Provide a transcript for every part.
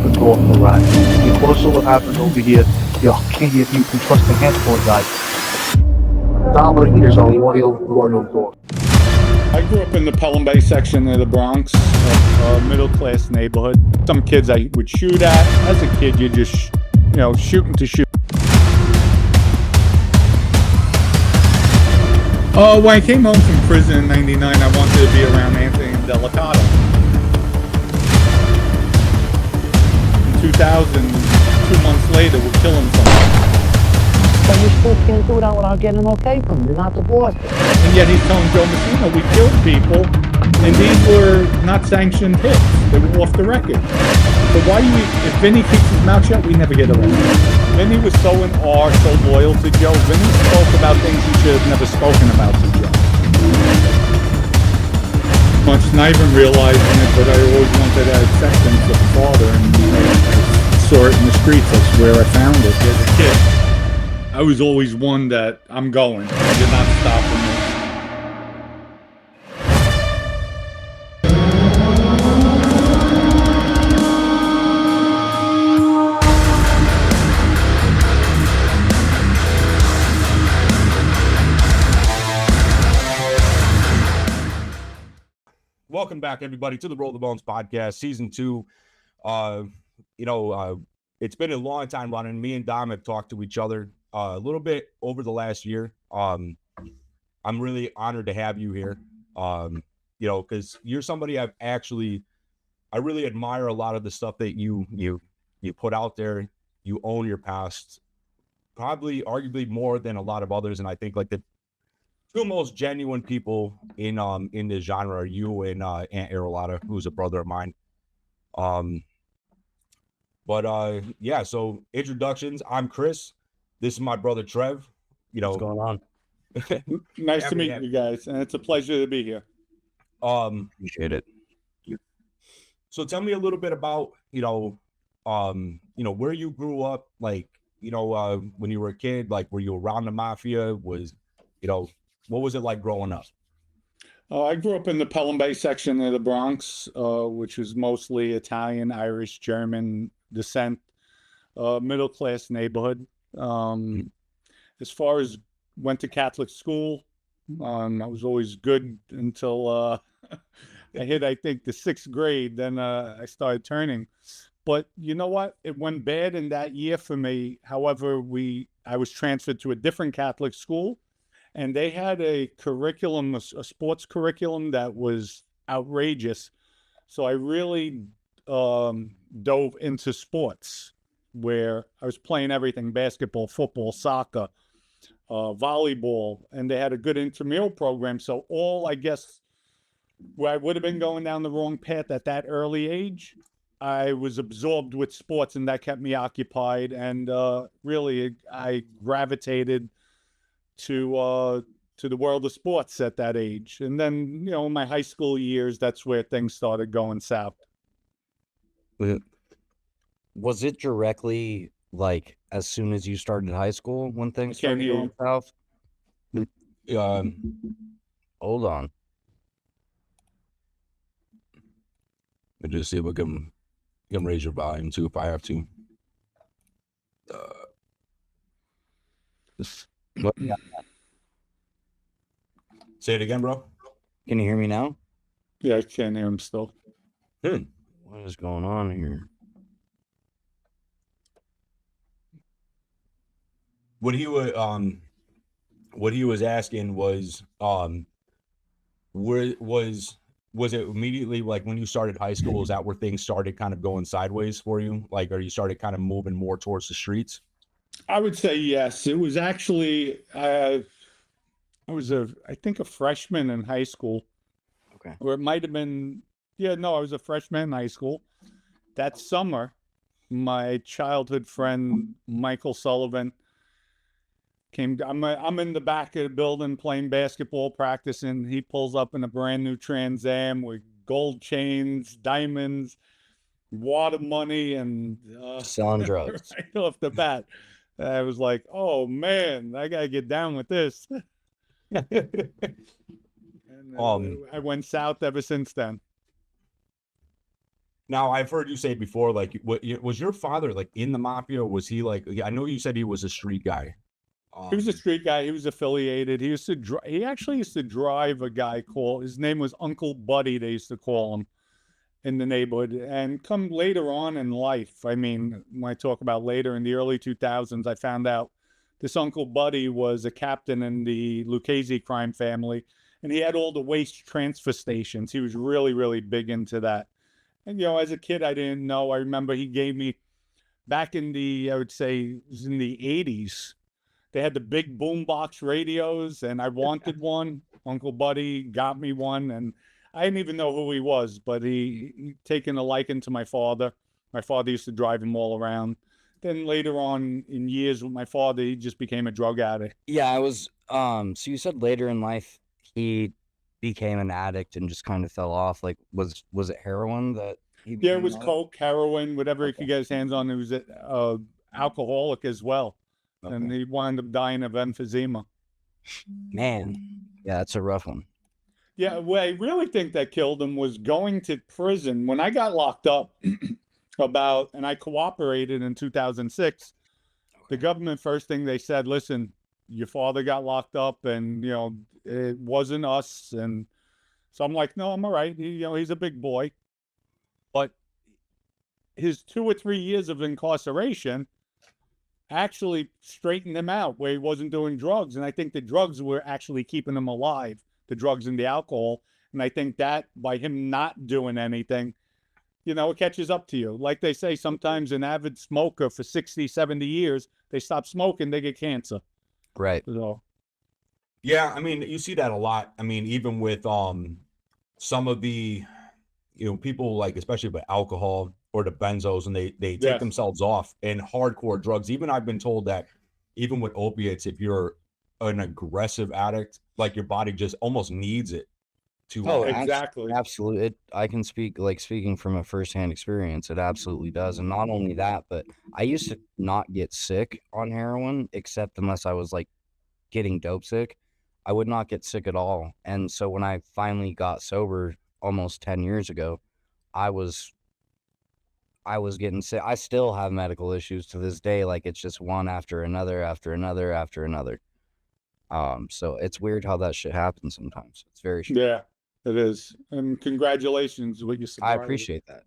the door for right. If also what happened over here, you can't get you can trust the handful of guys. Down over here is only one door. I grew up in the Pelham Bay section of the Bronx, a middle-class neighborhood. Some kids I would shoot at. As a kid, you just, shooting to shoot. When I came home from prison in '99, I wanted to be around Anthony and Delicato. In 2000, 2 months later, we're killing someone. But you still can't do that without getting an okay from him. You're not the boss. And yet he's telling Joe Messina we killed people, and these were not sanctioned hits. They were off the record. So why do if Vinny keeps his mouth shut, we never get arrested? Vinny was so in awe, so loyal to Joe. Vinny spoke about things he should have never spoken about to Joe. Much not even realizing it, but I always wanted that acceptance of the father, and I saw it in the streets. That's where I found it as a kid. I was always one that I'm going. You're not stopping me. Welcome back, everybody, to the Roll the Bones podcast, season 2. It's been a long time running. Me and Dom have talked to each other a little bit over the last year. I'm really honored to have you here. Because you're somebody I really admire a lot of the stuff that you put out there. You own your past, probably arguably more than a lot of others. And I think like the two most genuine people in this genre are you and Aunt Arolata, who's a brother of mine. So introductions. I'm Chris. This is my brother Trev. What's going on? Nice to meet you guys, and it's a pleasure to be here. Appreciate it. So tell me a little bit about where you grew up, like when you were a kid, like were you around the mafia? What was it like growing up? I grew up in the Pelham Bay section of the Bronx, which was mostly Italian, Irish, German descent, middle-class neighborhood. As far as went to Catholic school, I was always good until I hit, I think, the 6th grade. Then I started turning. But you know what? It went bad in that year for me. However, I was transferred to a different Catholic school, and they had a curriculum, a sports curriculum that was outrageous. So I really dove into sports, where I was playing everything: basketball, football, soccer, volleyball, and they had a good intramural program. So I guess, where I would have been going down the wrong path at that early age, I was absorbed with sports, and that kept me occupied. And really, I gravitated to the world of sports at that age. And then, in my high school years, that's where things started going south. Was it directly like as soon as you started high school when things started going south? Hold on. Let me just see if I can raise your volume too if I have to. Say it again, bro. Can you hear me now? Yeah, I can't hear him still. What is going on here? What he was asking was was it immediately like when you started high school, is that where things started kind of going sideways for you? Like, or you started kind of moving more towards the streets? I would say yes. It was actually I was I think a freshman in high school. Okay. Or it might have been I was a freshman in high school. That summer, my childhood friend Michael Sullivan came. I'm in the back of the building playing basketball, practicing. He pulls up in a brand new Trans Am with gold chains, diamonds, water money, and selling drugs. Right off the bat, I was like, "Oh man, I gotta get down with this." And I went south ever since then. Now, I've heard you say before, like, was your father like in the mafia? Or was he like? I know you said he was a street guy. He was a street guy. He was affiliated. He used to he actually used to drive a guy called, his name was Uncle Buddy, they used to call him in the neighborhood. And come later on in life, I mean, when I talk about later in the early 2000s, I found out this Uncle Buddy was a captain in the Lucchese crime family, and he had all the waste transfer stations. He was really, really big into that. And, you know, as a kid, I didn't know. I remember he gave me, back in the, I would say, it was in the 80s, they had the big boombox radios, and I wanted one. Uncle Buddy got me one, and I didn't even know who he was, but he taken a liking to my father. My father used to drive him all around. Then later on in years with my father, he just became a drug addict. Yeah, I was. So you said later in life he became an addict and just kind of fell off. Like, was it heroin that he Yeah, it became was an addict? coke, heroin, whatever he Okay. could get his hands on. He was alcoholic as well, and Okay. he wound up dying of emphysema. Man, yeah, that's a rough one. Yeah, what I really think that killed him was going to prison. When I got locked up and I cooperated in 2006, the government, first thing they said, listen, your father got locked up, and, you know, it wasn't us. And so I'm like, no, I'm all right. You know, he's a big boy. But his 2 or 3 years of incarceration actually straightened him out, where he wasn't doing drugs. And I think the drugs were actually keeping him alive, the drugs and the alcohol. And I think that by him not doing anything, you know, it catches up to you. Like they say, sometimes an avid smoker for 60, 70 years, they stop smoking, they get cancer. Right. So, Yeah, I mean, you see that a lot. I mean, even with some of the, people like, especially with alcohol or the benzos, and they take Yes. themselves off, and hardcore drugs. Even I've been told that even with opiates, if you're an aggressive addict, like your body just almost needs it to. Oh, exactly. absolutely. I can speaking from a firsthand experience, it absolutely does. And not only that, but I used to not get sick on heroin, except unless I was like getting dope sick. I would not get sick at all. And so when I finally got sober almost 10 years ago, I was getting sick. I still have medical issues to this day. Like, it's just one after another, after another, after another. So it's weird how that shit happens sometimes. It's very strange. Yeah, it is. And congratulations with your I sobriety. appreciate that.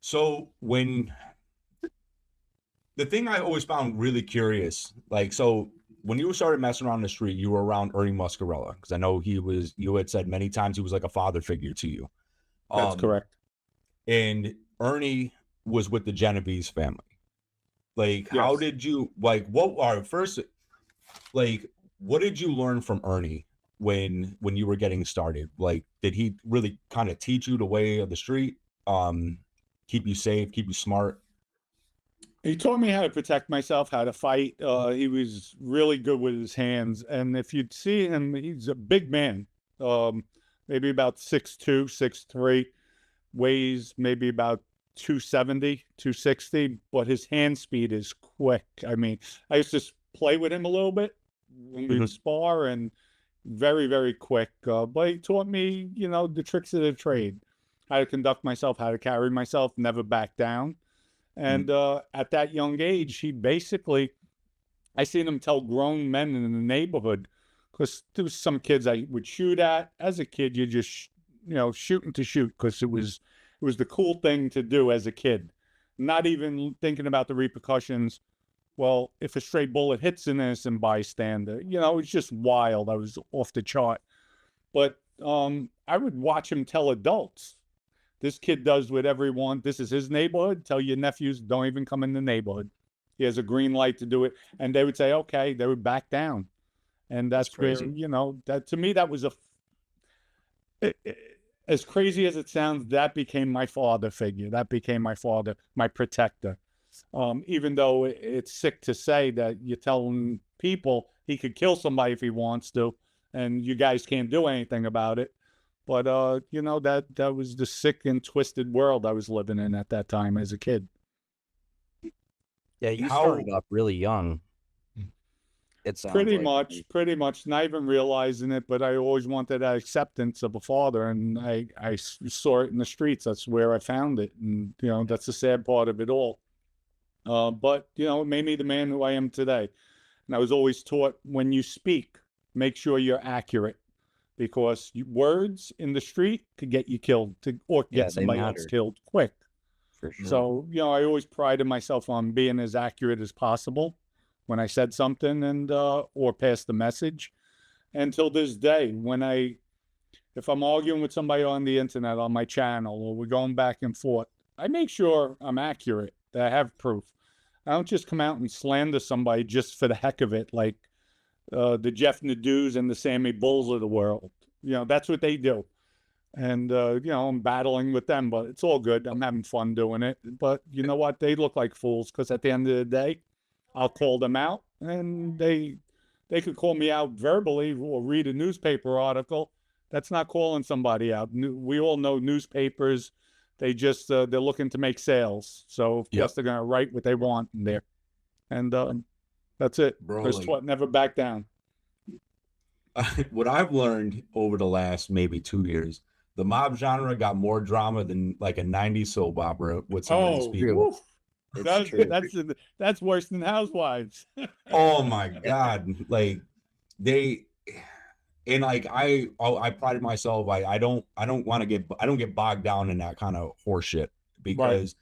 So when the thing I always found really curious, like, so when you started messing around the street, you were around Ernie Muscarella, because I know you had said many times he was like a father figure to you. That's correct. And Ernie was with the Genovese family. Like, how Yes. did you, like, what did you learn from Ernie when you were getting started? Like, did he really kind of teach you the way of the street? Keep you safe, keep you smart? He taught me how to protect myself, how to fight. He was really good with his hands. And if you'd see him, he's a big man, maybe about 6'2", 6'3", weighs maybe about 270, 260, but his hand speed is quick. I mean, I used to play with him a little bit when we'd spar, and very, very quick. But he taught me, you know, the tricks of the trade, how to conduct myself, how to carry myself, never back down. And at that young age, he basically, I seen him tell grown men in the neighborhood, because there was some kids I would shoot at. As a kid, you just, shooting to shoot, because it was the cool thing to do as a kid, not even thinking about the repercussions. Well, if a stray bullet hits an innocent bystander, it's just wild. I was off the chart. But I would watch him tell adults, this kid does whatever he wants. This is his neighborhood. Tell your nephews, don't even come in the neighborhood. He has a green light to do it. And they would say, okay. They would back down. And that's crazy. where, that to me, that was as crazy as it sounds, that became my father figure. That became my father, my protector. Even though it's sick to say that you're telling people he could kill somebody if he wants to, and you guys can't do anything about it. But, that was the sick and twisted world I was living in at that time as a kid. Yeah, you started off really young. It sounds Pretty like it. pretty much, not even realizing it, but I always wanted that acceptance of a father, and I saw it in the streets. That's where I found it, and that's the sad part of it all. But it made me the man who I am today. And I was always taught, when you speak, make sure you're accurate, because words in the street could get you killed, or Yeah, get they somebody else matter. killed quick. For sure. So, I always prided myself on being as accurate as possible when I said something, and or passed the message. Until this day, if I'm arguing with somebody on the internet on my channel, or we're going back and forth, I make sure I'm accurate, that I have proof. I don't just come out and slander somebody just for the heck of it, like the Jeff Nadeaus and the Sammy Bulls of the world. That's what they do. And, I'm battling with them, but it's all good. I'm having fun doing it. But you know what? They look like fools, because at the end of the day, I'll call them out, and they could call me out verbally or read a newspaper article. That's not calling somebody out. We all know newspapers, they're looking to make sales. So, of course, they're going to write what they want in there. And that's it. Bro, First what, never back down. What I've learned over the last maybe 2 years, the mob genre got more drama than like a 90s soap opera with some of these people. Woof. It's true. That's worse than Housewives. Oh my God. Like I prided myself. I don't get bogged down in that kind of horse shit, because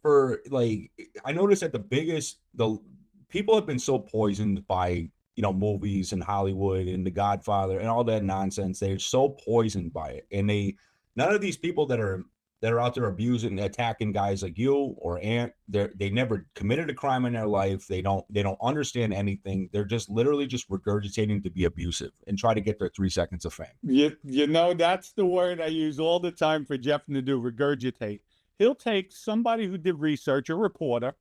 for like, I noticed that the people have been so poisoned by movies and Hollywood and The Godfather and all that nonsense. They're so poisoned by it, and none of these people that are out there abusing and attacking guys like you or Ant, they never committed a crime in their life. They don't understand anything. They're just literally just regurgitating to be abusive and try to get their 3 seconds of fame. That's the word I use all the time for Jeff Nadeau, regurgitate. He'll take somebody who did research, a reporter,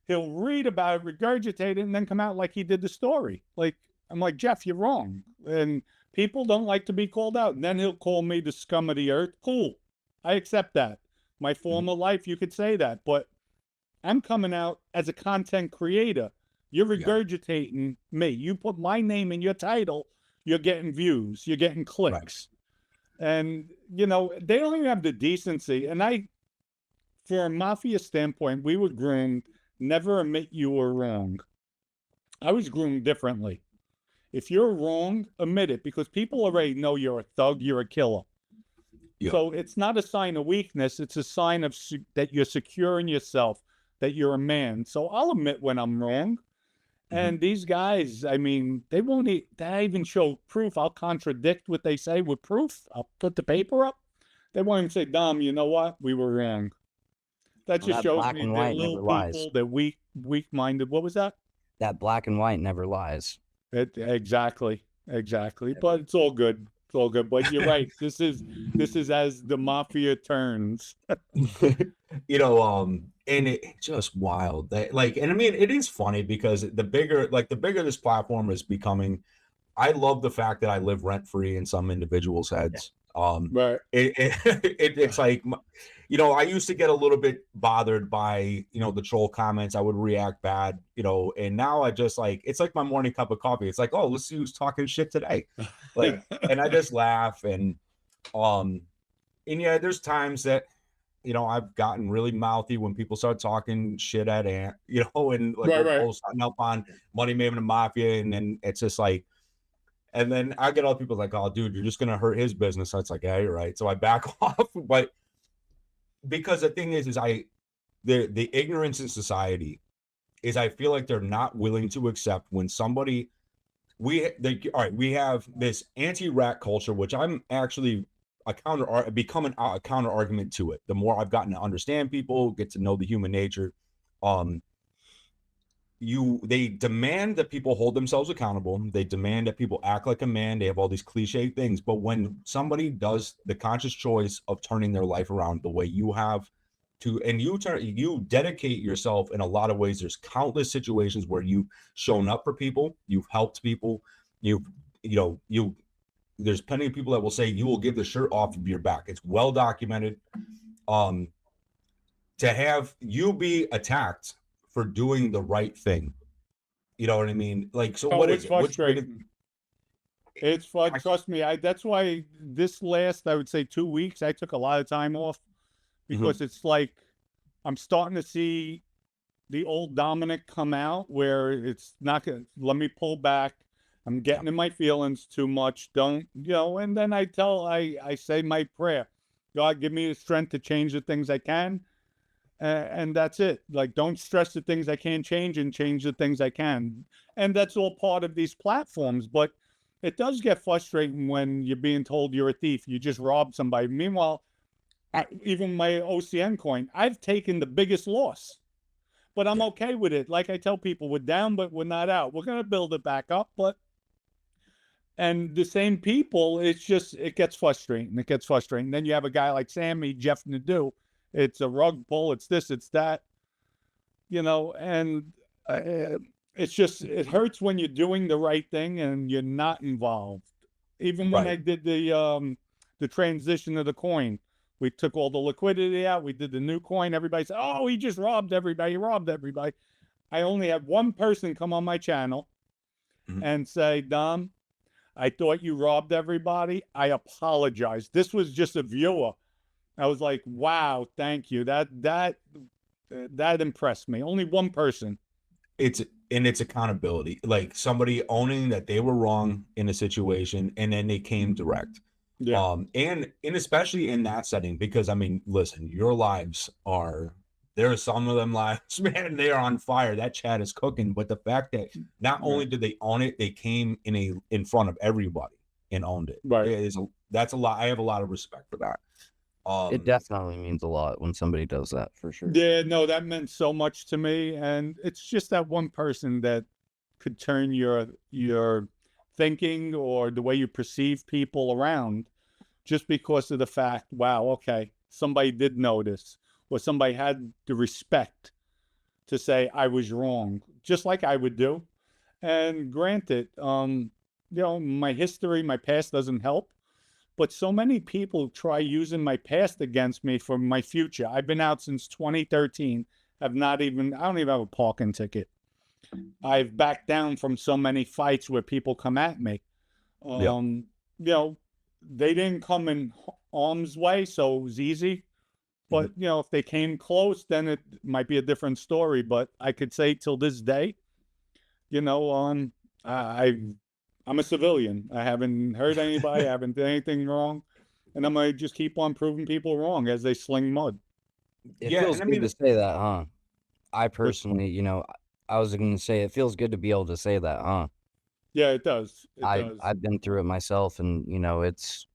he'll read about it, regurgitate it, and then come out like he did the story. Like, I'm like, Jeff, you're wrong. And people don't like to be called out. And then he'll call me the scum of the earth. Cool. I accept that. My former life, you could say that. But I'm coming out as a content creator. You're regurgitating me. You put my name in your title, you're getting views, you're getting clicks. Right. And, they don't even have the decency. And for a mafia standpoint, we were groomed, never admit you were wrong. I was groomed differently. If you're wrong, admit it, because people already know you're a thug, you're a killer. Yeah. So it's not a sign of weakness. It's a sign of that you're secure in yourself, that you're a man. So I'll admit when I'm wrong. Mm-hmm. And these guys, I mean, they even show proof. I'll contradict what they say with proof. I'll put the paper up. They won't even say, Dom, you know what? We were wrong. That just shows me that little people, that weak-minded. What was that? That black and white never lies. Exactly. But it's all good. It's all good. But you're right. This is as the mafia turns. And it's just wild. And I mean, it is funny, because the bigger this platform is becoming, I love the fact that I live rent-free in some individuals' heads. Right. It's like, I used to get a little bit bothered by, the troll comments. I would react bad, and now I just it's like my morning cup of coffee. It's like, oh, let's see who's talking shit today. And I just laugh. And there's times that, I've gotten really mouthy when people start talking shit at Ant, and posting up on Money Maven and Mafia. And then it's just like, and then I get all people like, oh, dude, you're just going to hurt his business. So it's like, yeah, you're right. So I back off. But because the thing is the ignorance in society is, I feel like they're not willing to accept when somebody, we have this anti-rat culture, which I'm actually becoming a counter argument to it. The more I've gotten to understand people, get to know the human nature, they demand that people hold themselves accountable. They demand that people act like a man. They have all these cliche things. But when somebody does the conscious choice of turning their life around the way you have to, and you dedicate yourself in a lot of ways. There's countless situations where you've shown up for people, you've helped people, there's plenty of people that will say you will give the shirt off of your back. It's well documented. To have you be attacked for doing the right thing. You know what I mean? Like, so Oh, what it's is it? What's frustrating. It's fun. Trust me. That's why this last, I would say 2 weeks, I took a lot of time off because it's like I'm starting to see the old Dominic come out where it's not gonna let me pull back. I'm getting in my feelings too much. Don't, and then I say my prayer. God, give me the strength to change the things I can. And that's it. Like, don't stress the things I can't change and change the things I can. And that's all part of these platforms. But it does get frustrating when you're being told you're a thief. You just robbed somebody. Meanwhile, even my OCN coin, I've taken the biggest loss. But I'm okay with it. Like I tell people, we're down, but we're not out. We're going to build it back up. And the same people, it gets frustrating. It gets frustrating. Then you have a guy like Sammy, Jeff Nadeau. It's a rug pull. It's this, it's that, and it hurts when you're doing the right thing and you're not involved. Even when I did the transition of the coin, we took all the liquidity out. We did the new coin. Everybody said, oh, he just robbed everybody. He robbed everybody. I only had one person come on my channel and say, Dom, I thought you robbed everybody. I apologize. This was just a viewer. I was like, wow, thank you. That impressed me. Only one person. It's accountability, like somebody owning that they were wrong in a situation and then they came direct. Yeah. And especially in that setting, because I mean, listen, your lives there are some of them lives, man, they are on fire. That chat is cooking. But the fact that not only did they own it, they came in front of everybody and owned it. Right. That's a lot. I have a lot of respect for that. It definitely means a lot when somebody does that, for sure. Yeah, no, that meant so much to me. And it's just that one person that could turn your thinking or the way you perceive people around just because of the fact, wow, okay, somebody did notice, or somebody had the respect to say I was wrong, just like I would do. And granted, my history, my past doesn't help. But so many people try using my past against me for my future. I've been out since 2013. I don't even have a parking ticket. I've backed down from so many fights where people come at me. They didn't come in harm's way, so it was easy. But, if they came close, then it might be a different story. But I could say till this day, I'm a civilian. I haven't hurt anybody. I haven't done anything wrong. And I'm going to just keep on proving people wrong as they sling mud. It feels good to say that, huh? I personally, I was going to say it feels good to be able to say that, huh? Yeah, it does. I've been through it myself, and, it's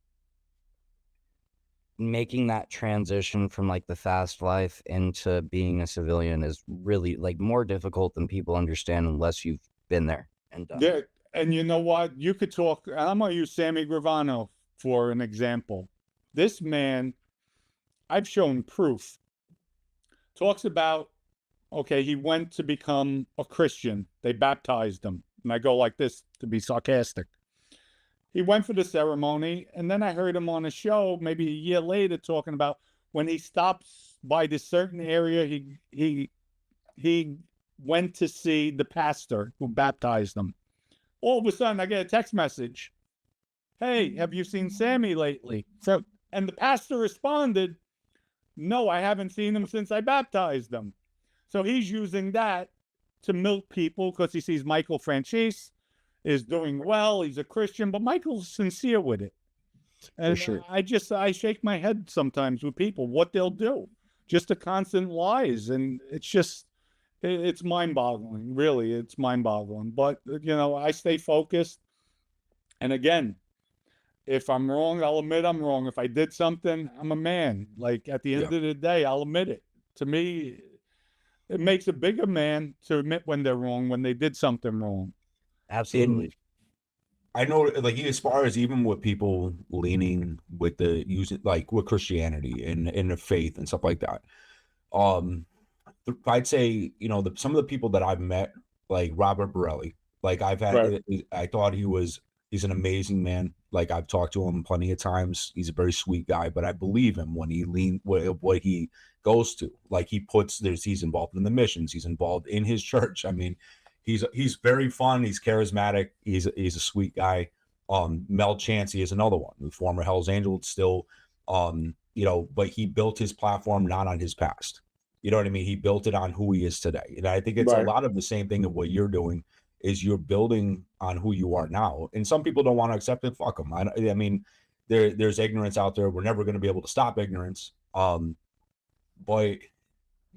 making that transition from like the fast life into being a civilian is really like more difficult than people understand unless you've been there and done. Yeah. And you know what? You could talk. I'm going to use Sammy Gravano for an example. This man, I've shown proof, talks about, okay, he went to become a Christian. They baptized him. And I go like this to be sarcastic. He went for the ceremony, and then I heard him on a show maybe a year later talking about when he stops by this certain area, he went to see the pastor who baptized him. All of a sudden, I get a text message. Hey, have you seen Sammy lately? And the pastor responded, no, I haven't seen him since I baptized him. So he's using that to milk people because he sees Michael Franchise is doing well. He's a Christian, but Michael's sincere with it. And for sure. I shake my head sometimes with people, what they'll do. Just the constant lies. And it's mind-boggling, really. It's mind-boggling. But, I stay focused. And again, if I'm wrong, I'll admit I'm wrong. If I did something, I'm a man. Like, at the end of the day, I'll admit it. To me, it makes a bigger man to admit when they're wrong, when they did something wrong. Absolutely. I know, like, as far as even with people leaning with with Christianity and the faith and stuff like that, I'd say, some of the people that I've met, like Robert Borelli, like I thought he's an amazing man. Like I've talked to him plenty of times. He's a very sweet guy, but I believe him when he goes to. Like he's involved in the missions, he's involved in his church. I mean, he's very fun, he's charismatic, he's a sweet guy. Mel Chancey is another one, the former Hell's Angel, still, but he built his platform not on his past. You know what I mean? He built it on who he is today. And I think it's a lot of the same thing of what you're doing is you're building on who you are now. And some people don't want to accept it. Fuck them. I mean, there's ignorance out there. We're never going to be able to stop ignorance. But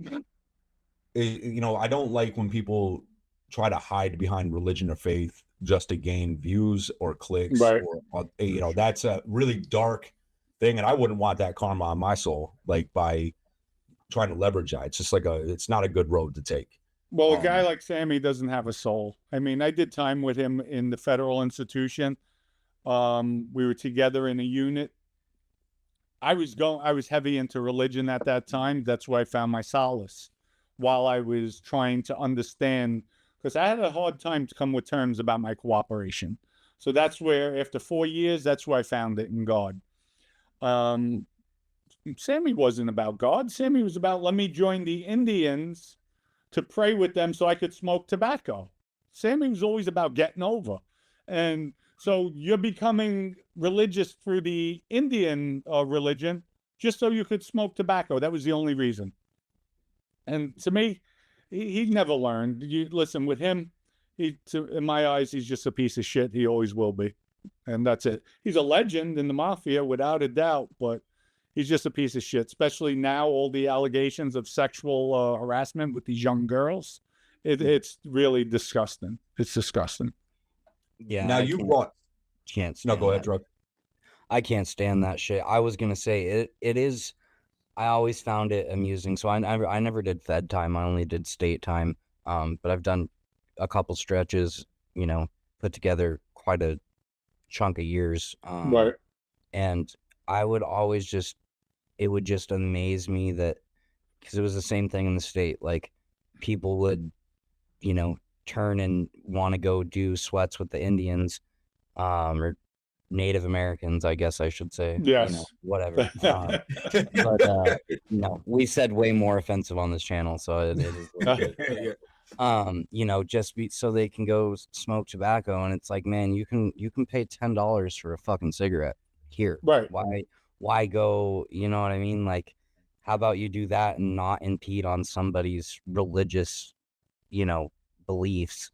I don't like when people try to hide behind religion or faith just to gain views or clicks. Right. Or, that's a really dark thing. And I wouldn't want that karma on my soul, like by trying to leverage that. It's just like it's not a good road to take. Well, a guy like Sammy doesn't have a soul. I mean, I did time with him in the federal institution. We were together in a unit. I was heavy into religion at that time. That's where I found my solace while I was trying to understand, because I had a hard time to come with terms about my cooperation. So that's where, after 4 years, that's where I found it in God. Sammy wasn't about God. Sammy was about, let me join the Indians to pray with them so I could smoke tobacco. Sammy was always about getting over. And so you're becoming religious through the Indian religion just so you could smoke tobacco. That was the only reason. And to me, he never learned. You listen, with him, in my eyes, he's just a piece of shit. He always will be. And that's it. He's a legend in the mafia, without a doubt, but he's just a piece of shit, especially now, all the allegations of sexual harassment with these young girls. It's really disgusting. It's disgusting. Yeah. Now can't no, stand go ahead, that. Drug. I can't stand that shit. I was gonna say it is. I always found it amusing. So I never did Fed time. I only did state time. But I've done a couple stretches. Put together quite a chunk of years. Right. And I would always it would just amaze me that, because it was the same thing in the state. Like, people would, turn and want to go do sweats with the Indians, or Native Americans, I guess I should say. Yes. Whatever. But we said way more offensive on this channel, so it is what it is. Just so they can go smoke tobacco, and it's like, man, you can pay $10 for a fucking cigarette here. Right. Why go, you know what I mean? Like, how about you do that and not impede on somebody's religious, beliefs,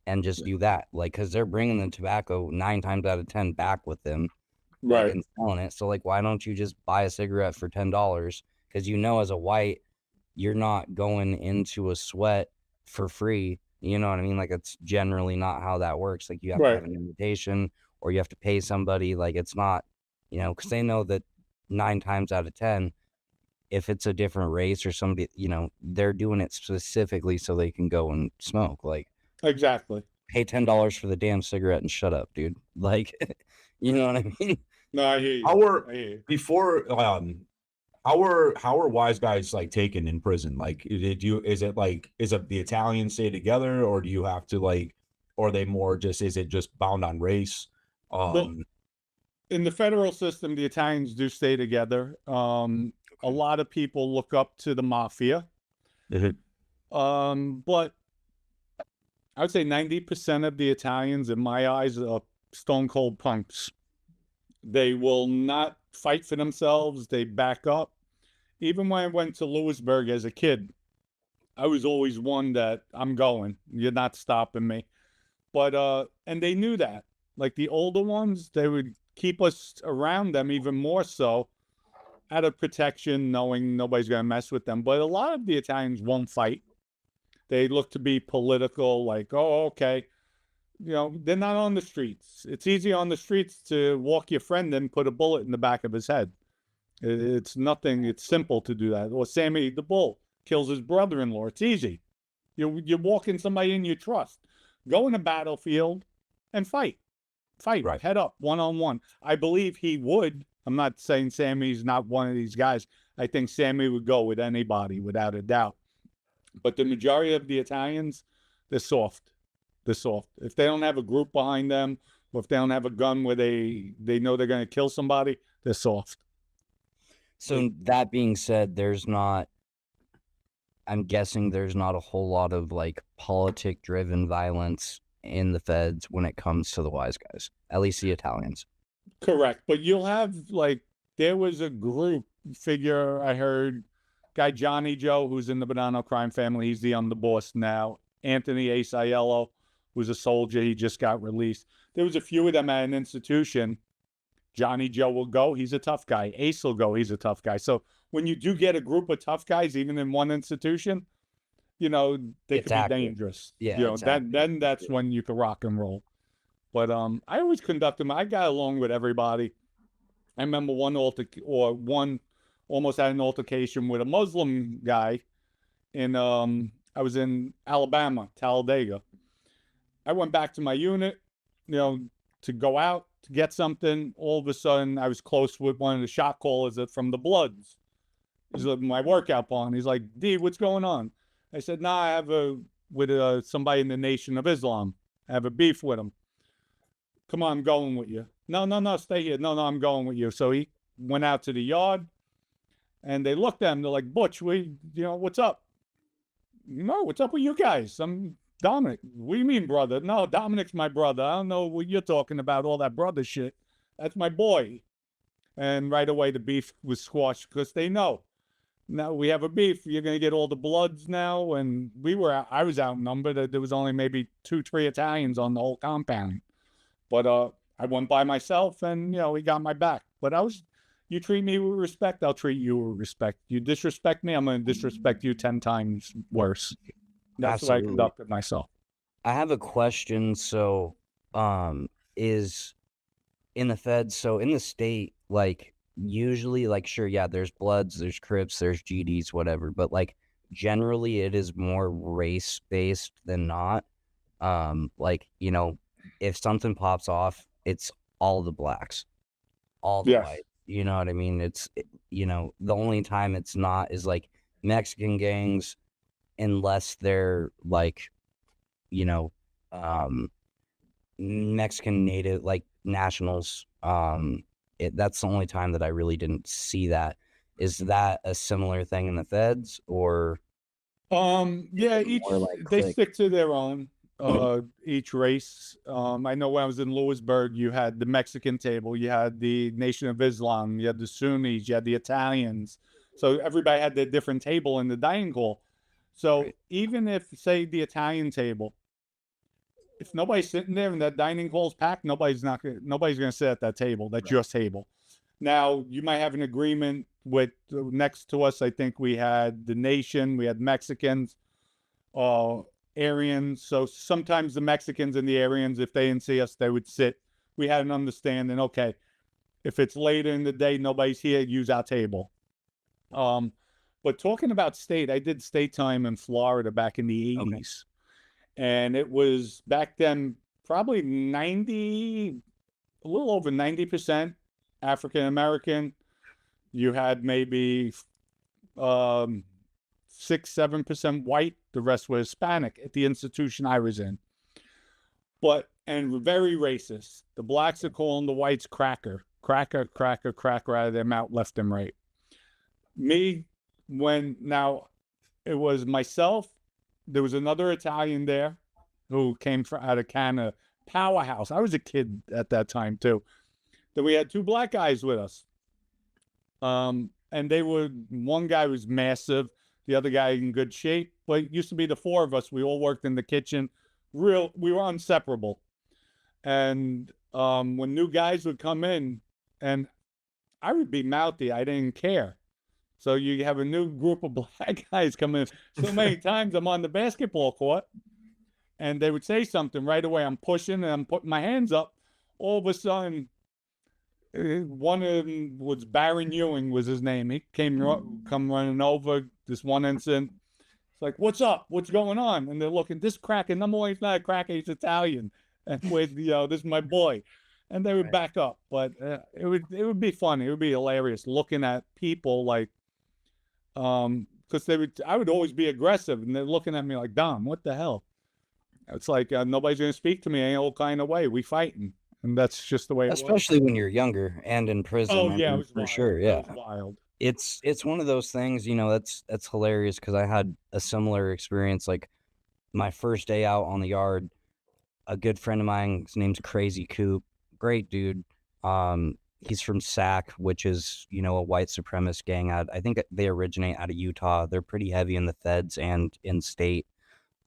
and just do that? Like, because they're bringing the tobacco 9 times out of 10 back with them, Right. and selling it. So, like, why don't you just buy a cigarette for $10? Because as a white, you're not going into a sweat for free. You know what I mean? Like, it's generally not how that works. Like, you have to have an invitation, or you have to pay somebody. Like, it's not, because they know that 9 times out of 10, if it's a different race or somebody, they're doing it specifically so they can go and smoke. Like, exactly. Pay $10 for the damn cigarette and shut up, dude. Like, you know what I mean? No, I hear you. How are wise guys like taken in prison? Like, is it the Italians stay together, or do you have to or are they more just, is it just bound on race? Well, in the federal system, the Italians do stay together. A lot of people look up to the mafia. Mm-hmm. But I would say 90% of the Italians, in my eyes, are stone cold punks. They will not fight for themselves. They back up. Even when I went to Lewisburg as a kid, I was always one that, I'm going. You're not stopping me. But, and they knew that. Like, the older ones, they would keep us around them even more so, out of protection, knowing nobody's going to mess with them. But a lot of the Italians won't fight. They look to be political, like, oh, okay. They're not on the streets. It's easy on the streets to walk your friend and put a bullet in the back of his head. It's nothing. It's simple to do that. Or Sammy the Bull kills his brother-in-law. It's easy. You're walking somebody in you trust. Go in a battlefield and fight. Right. Head up, one-on-one. I believe he would. I'm not saying Sammy's not one of these guys. I think Sammy would go with anybody, without a doubt. But the majority of the Italians, they're soft. They're soft. If they don't have a group behind them, or if they don't have a gun where they know they're going to kill somebody, they're soft. So that being said, I'm guessing there's not a whole lot of like politic-driven violence in the feds when it comes to the wise guys, at least the Italians. Correct. But you'll have like, there was a group figure I heard, guy Johnny Joe, who's in the Bonanno Crime Family. He's the underboss now. Anthony Aiello, who's a soldier. He just got released. There was a few of them at an institution. Johnny Joe will go. He's a tough guy. Ace will go. He's a tough guy. So when you do get a group of tough guys, even in one institution, you know, they It's can be active. dangerous. Yeah, You know, it's then that's when you can rock and roll. But I always conducted I got along with everybody. I remember one almost had an altercation with a Muslim guy in I was in Alabama, Talladega. I went back to my unit, you know, to go out to get something. All of a sudden, I was close with one of the shot callers from the Bloods. He's like, my workout on. He's like, D, what's going on? I said, nah, I have with somebody in the Nation of Islam. I have a beef with him. Come on, I'm going with you. No, stay here. No, I'm going with you. So he went out to the yard, and they looked at him. They're like, Butch, what's up? No, what's up with you guys? I'm Dominick. What do you mean, brother? No, Dominick's my brother. I don't know what you're talking about, all that brother shit. That's my boy. And right away, the beef was squashed because they know. Now we have a beef. You're going to get all the Bloods now. And I was outnumbered. There was only maybe 2-3 Italians on the whole compound. But I went by myself, and he got my back. But you treat me with respect, I'll treat you with respect. You disrespect me, I'm going to disrespect you 10 times worse. That's the way I conducted myself. I have a question. So, is in the feds, so in the state, like usually, like sure, yeah, there's Bloods, there's Crips, there's GDs, whatever. But like generally, it is more race based than not. Like if something pops off, it's all the blacks, all the whites. You know what I mean? It's the only time it's not is like Mexican gangs, unless they're like, Mexican native, like nationals. That's the only time that I really didn't see that. Is that a similar thing in the feds, or? Yeah, they stick to their own. Each race. I know when I was in Lewisburg, you had the Mexican table, you had the Nation of Islam, you had the Sunnis, you had the Italians. So everybody had their different table in the dining hall. So even if, say, the Italian table, if nobody's sitting there and that dining hall's packed, nobody's gonna sit at that table. That's your table. Now you might have an agreement with next to us. I think we had the Nation, we had Mexicans, Aryans. So sometimes the Mexicans and the Aryans, if they didn't see us, they would sit. We had an understanding, okay, if it's later in the day, nobody's here, use our table. But talking about state, I did state time in Florida back in the 80s. Okay. And it was back then probably a little over 90% African-American. You had maybe 6-7% white, the rest were Hispanic at the institution I was in. And very racist. The blacks are calling the whites cracker out of their mouth left and right. Now it was myself, there was another Italian there who came out of Canada, powerhouse. I was a kid at that time too. Then we had 2 black guys with us. And one guy was massive, the other guy in good shape, but it used to be the 4 of us. We all worked in the kitchen. We were inseparable. And when new guys would come in, and I would be mouthy, I didn't care. So you have a new group of black guys come in. So many times I'm on the basketball court, and they would say something right away. I'm pushing and I'm putting my hands up. All of a sudden, one of them was Baron Ewing was his name. He come running over this one incident. It's like, what's up? What's going on? And they're looking, this cracker, number one, he's not a cracker, he's Italian. And with, this is my boy. And they would back up. But it would be funny. It would be hilarious looking at people like, because I would always be aggressive, and they're looking at me like, Dom, what the hell? It's like, nobody's going to speak to me any old kind of way. We fighting. And that's just the way it was. Especially when you're younger and in prison. Oh, yeah, it was for wild. sure. Yeah. It was wild. it's one of those things, that's hilarious because I had a similar experience. Like my first day out on the yard, a good friend of mine, his name's Crazy Coop, great dude. He's from SAC, which is, a white supremacist gang. I think they originate out of Utah. They're pretty heavy in the feds and in state.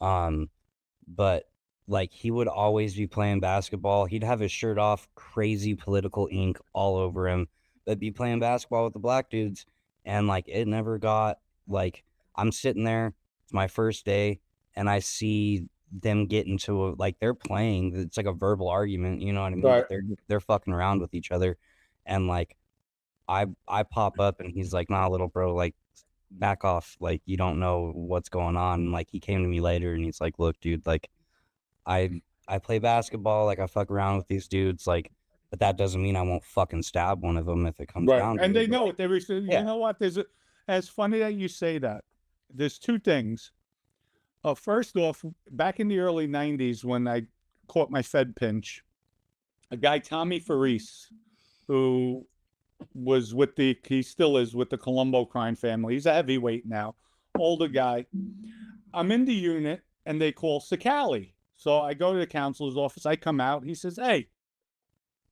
But like he would always be playing basketball. He'd have his shirt off, crazy political ink all over him, but be playing basketball with the black dudes. And like it never got like I'm sitting there, it's my first day, and I see them get into like they're playing. It's like a verbal argument, you know what I mean? Right. But they're fucking around with each other. And like I pop up and he's like, nah, little bro, like back off, like you don't know what's going on. And like he came to me later and he's like, look, dude, like I play basketball, like I fuck around with these dudes, like, but that doesn't mean I won't fucking stab one of them if it comes Right. down to And it. they But, know like, it. They were, yeah. you know what? It's funny that you say that. There's two things. First off, back in the early 90s when I caught my Fed pinch, a guy, Tommy Farice, who was he still is with the Colombo crime family. He's a heavyweight now, older guy. I'm in the unit and they call Cicale. So I go to the counselor's office. I come out. He says, hey,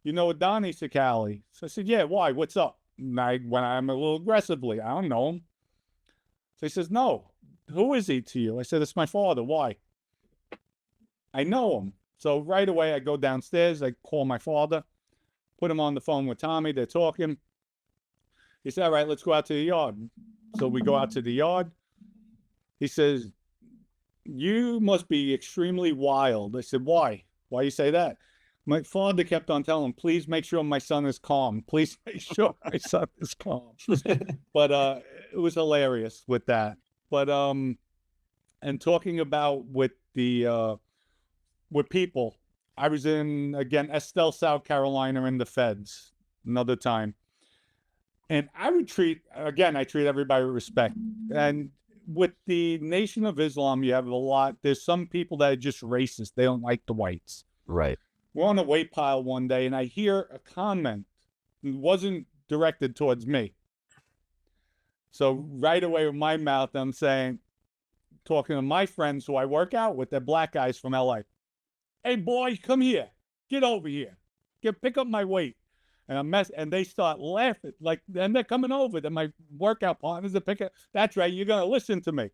you know Donnie Cicale? So I said, yeah, why? What's up? And when I'm a little aggressively, I don't know him. So he says, no. Who is he to you? I said, it's my father. Why? I know him. So right away, I go downstairs. I call my father, put him on the phone with Tommy. They're talking. He said, all right, let's go out to the yard. So we go out to the yard. He says, you must be extremely wild. I said, why? Why you say that? My father kept on telling him, please make sure my son is calm. Please make sure my son is calm. But it was hilarious with that. But and talking about with people, I was in again Estelle, South Carolina, in the feds another time, and I treat everybody with respect. And with the Nation of Islam, you have a lot. There's some people that are just racist. They don't like the whites. Right. We're on a weight pile one day, and I hear a comment. It wasn't directed towards me. So right away with my mouth, I'm saying, talking to my friends who I work out with, they're black guys from LA. Hey boy, come here. Get over here. Pick up my weight. And they start laughing. And they're coming over. They're my workout partners to pick up. That's right, you're gonna listen to me.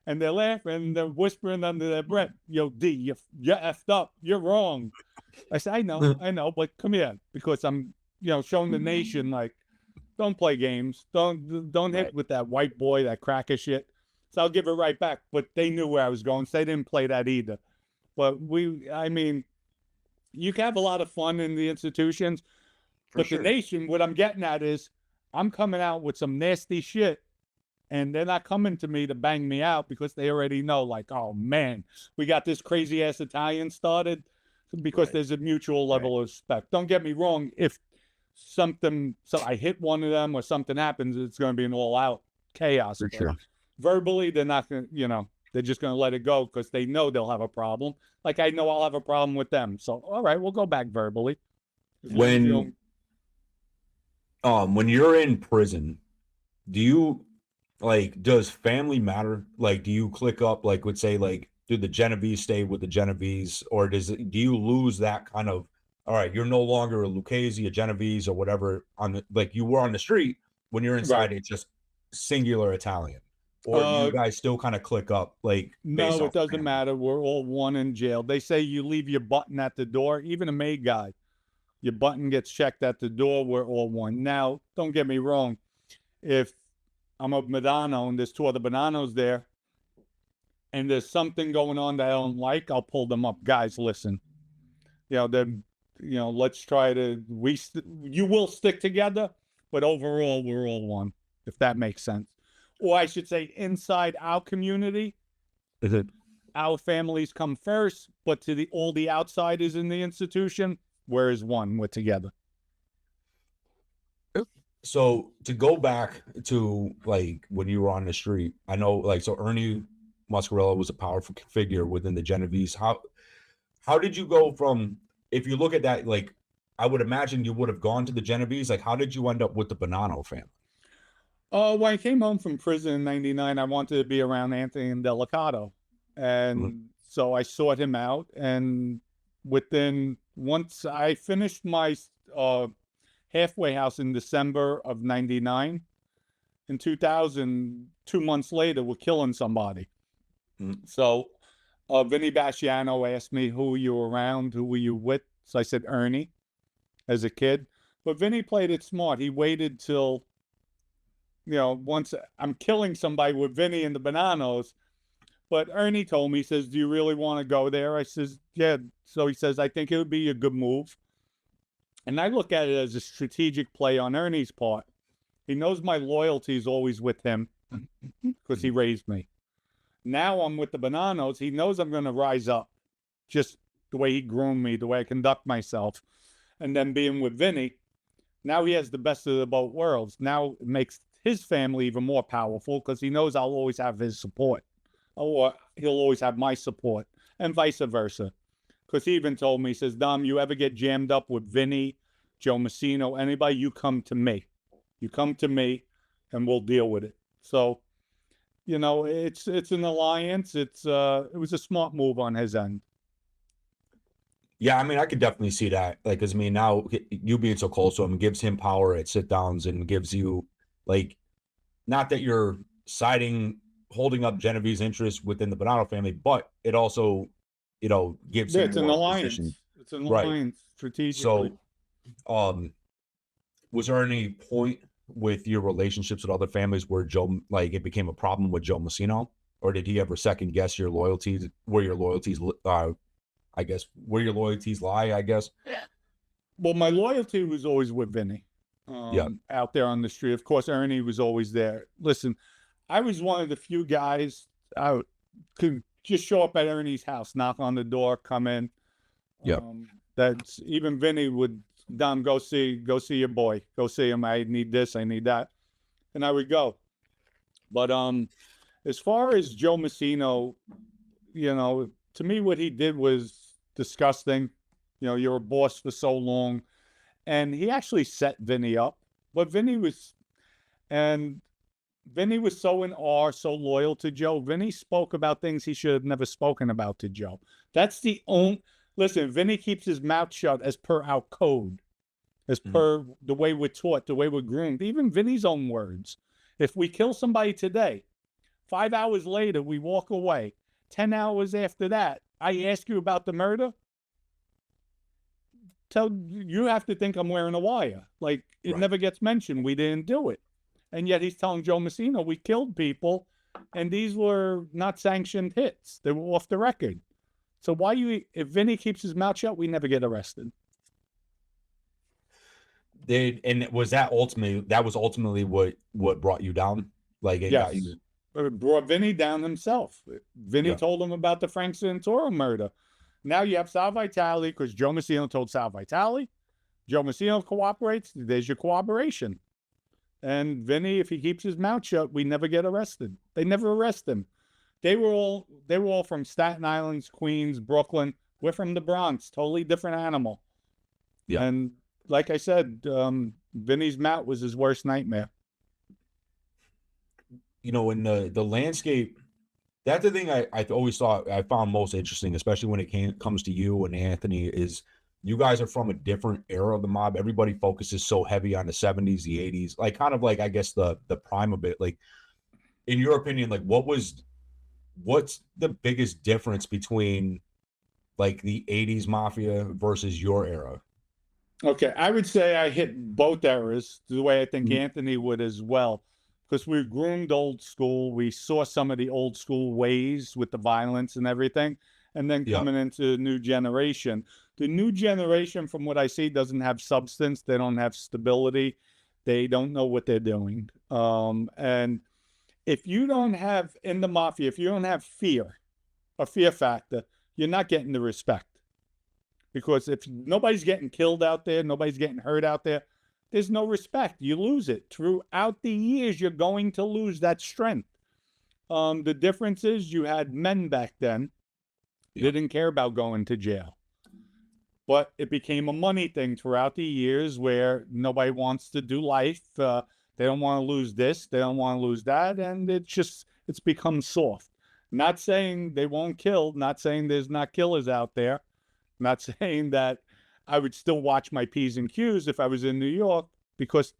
And they're laughing and they're whispering under their breath, yo, D, you're effed up. You're wrong. I said, I know, but come here. Because I'm, showing the nation, like, don't play games. Don't hit with that white boy, that cracker shit. So I'll give it right back. But they knew where I was going, so they didn't play that either. But you can have a lot of fun in the institutions. But the nation, what I'm getting at is, I'm coming out with some nasty shit, and they're not coming to me to bang me out because they already know, like, oh man, we got this crazy ass Italian started, because there's a mutual level of respect. Don't get me wrong, if I hit one of them or something happens, it's going to be an all out chaos. For sure. Verbally, they're not going to, they're just going to let it go because they know they'll have a problem. Like I know I'll have a problem with them. So, all right, we'll go back verbally. When you're in prison, does family matter? Like, do you click up, like, would say, like, do the Genovese stay with the Genovese, or do you lose that kind of, all right, you're no longer a Lucchese, a Genovese, or whatever, like you were on the street. When you're inside, it's just singular Italian. Or do you guys still kind of click up? Like, no, it doesn't matter. We're all one in jail. They say you leave your button at the door, even a maid guy. Your button gets checked at the door. We're all one. Now, don't get me wrong. If I'm a Bonanno and there's two other Bonannos there, and there's something going on that I don't like, I'll pull them up. Guys, listen. Let's try to. You will stick together, but overall, we're all one. If that makes sense. Or I should say, inside our community, our families come first, but to all the outsiders in the institution, we're as one. We're together. So to go back to, like, when you were on the street, I know, like, so Ernie Muscarella was a powerful figure within the Genovese. How did you go from, if you look at that, like, I would imagine you would have gone to the Genovese. Like, how did you end up with the Bonanno family? When I came home from prison in '99, I wanted to be around Anthony and Delicato. And so I sought him out. And once I finished my halfway house in December of '99, in 2000, 2 months later, we're killing somebody. So Vinny Basciano asked me, who were you around? Who were you with? So I said, Ernie, as a kid. But Vinny played it smart. He waited till, once I'm killing somebody with Vinny and the Bonannos. But Ernie told me, he says, do you really want to go there? I says, yeah. So he says, I think it would be a good move. And I look at it as a strategic play on Ernie's part. He knows my loyalty is always with him because he raised me. Now I'm with the Bonannos. He knows I'm going to rise up, just the way he groomed me, the way I conduct myself. And then being with Vinny, now he has the best of the both worlds. Now it makes his family even more powerful because he knows I'll always have his support. Or he'll always have my support, and vice versa. Because he even told me, he says, Dom, you ever get jammed up with Vinny, Joe Messino, anybody, you come to me. You come to me, and we'll deal with it. So, it's an alliance. It was a smart move on his end. Yeah, I mean, I could definitely see that. Like, because I mean, now you being so close to him gives him power at sit downs and gives you, like, not that you're holding up Genevieve's interest within the Bonanno family, but it also, gives him It's an more alliance. position. It's an alliance strategically. So, was there any point with your relationships with other families where it became a problem with Joe Messino, or did he ever second guess your loyalties, where your loyalties lie, I guess? Well, my loyalty was always with Vinny. Out there on the street. Of course, Ernie was always there. Listen, I was one of the few guys out could just show up at Ernie's house, knock on the door, come in. That's even Vinny would, Dom, go see your boy. Go see him. I need this, I need that. And I would go. But as far as Joe Messino, to me what he did was disgusting. You're a boss for so long. And he actually set Vinny up. But Vinny was so in awe, so loyal to Joe. Vinny spoke about things he should have never spoken about to Joe. That's the only... Listen, Vinny keeps his mouth shut as per our code, as per the way we're taught, the way we're groomed. Even Vinny's own words. If we kill somebody today, 5 hours later, we walk away. 10 hours after that, I ask you about the murder. You have to think I'm wearing a wire. Like, it never gets mentioned. We didn't do it. And yet he's telling Joe Messino we killed people, and these were not sanctioned hits. They were off the record. So if Vinny keeps his mouth shut, we never get arrested. And was that ultimately what brought you down? Like, yes. It brought Vinny down himself. Vinny told him about the Frank Santoro murder. Now you have Sal Vitale because Joe Messino told Sal Vitale. Joe Messino cooperates. There's your cooperation. And Vinny, if he keeps his mouth shut, we never get arrested. They never arrest him. They were all from Staten Island, Queens, Brooklyn. We're from the Bronx, totally different animal. Yeah. And like I said, Vinny's mouth was his worst nightmare. In the landscape, that's the thing I always thought I found most interesting, especially when it comes to you and Anthony, is you guys are from a different era of the mob. Everybody focuses so heavy on the 70s, the 80s, like kind of like, I guess, the prime of it. Like, in your opinion, like what's the biggest difference between like the 80s mafia versus your era? Okay, I would say I hit both eras the way I think Anthony would as well, because we groomed old school. We saw some of the old school ways with the violence and everything, and then coming into the new generation. The new generation, from what I see, doesn't have substance. They don't have stability. They don't know what they're doing. And if you don't have, in the mafia, if you don't have a fear factor, you're not getting the respect. Because if nobody's getting killed out there, nobody's getting hurt out there, there's no respect. You lose it. Throughout the years, you're going to lose that strength. The difference is you had men back then that didn't care about going to jail. But it became a money thing throughout the years where nobody wants to do life. They don't want to lose this. They don't want to lose that. And it's become soft. Not saying they won't kill, not saying there's not killers out there, not saying that I would still watch my P's and Q's if I was in New York, because,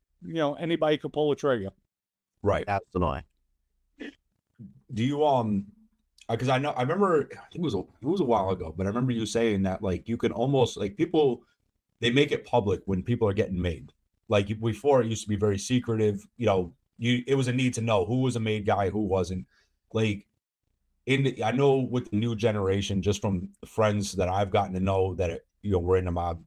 anybody could pull a trigger. Right. Absolutely. Do you, because I remember, I think it was a while ago, but I remember you saying that, like, you can almost, like, people, they make it public when people are getting made. Like, before, it used to be very secretive. It was a need to know who was a made guy, who wasn't. Like, I know with the new generation, just from the friends that I've gotten to know that, we're in the mob,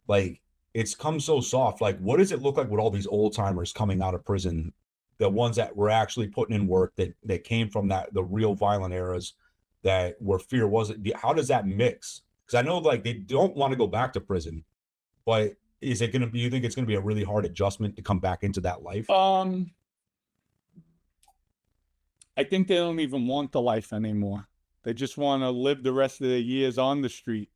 like, it's come so soft. Like, what does it look like with all these old timers coming out of prison? The ones that were actually putting in work, that came from the real violent eras, that where fear wasn't. How does that mix? Because I know, like, they don't want to go back to prison, but is it going to be, you think it's going to be a really hard adjustment to come back into that life? I think they don't even want the life anymore. They just want to live the rest of their years on the street,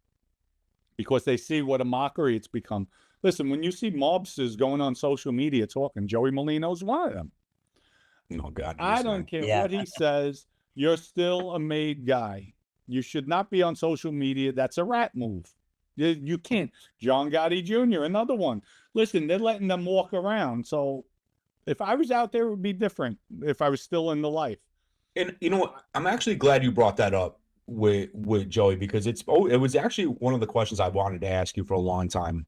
because they see what a mockery it's become. Listen, when you see mobsters going on social media talking, Joey Molino's one of them. Oh, God. I don't care what he says. You're still a made guy. You should not be on social media. That's a rat move. You can't. John Gotti Jr., another one. Listen, they're letting them walk around. So if I was out there, it would be different if I was still in the life. And you know what? I'm actually glad you brought that up with Joey, because it was actually one of the questions I wanted to ask you for a long time.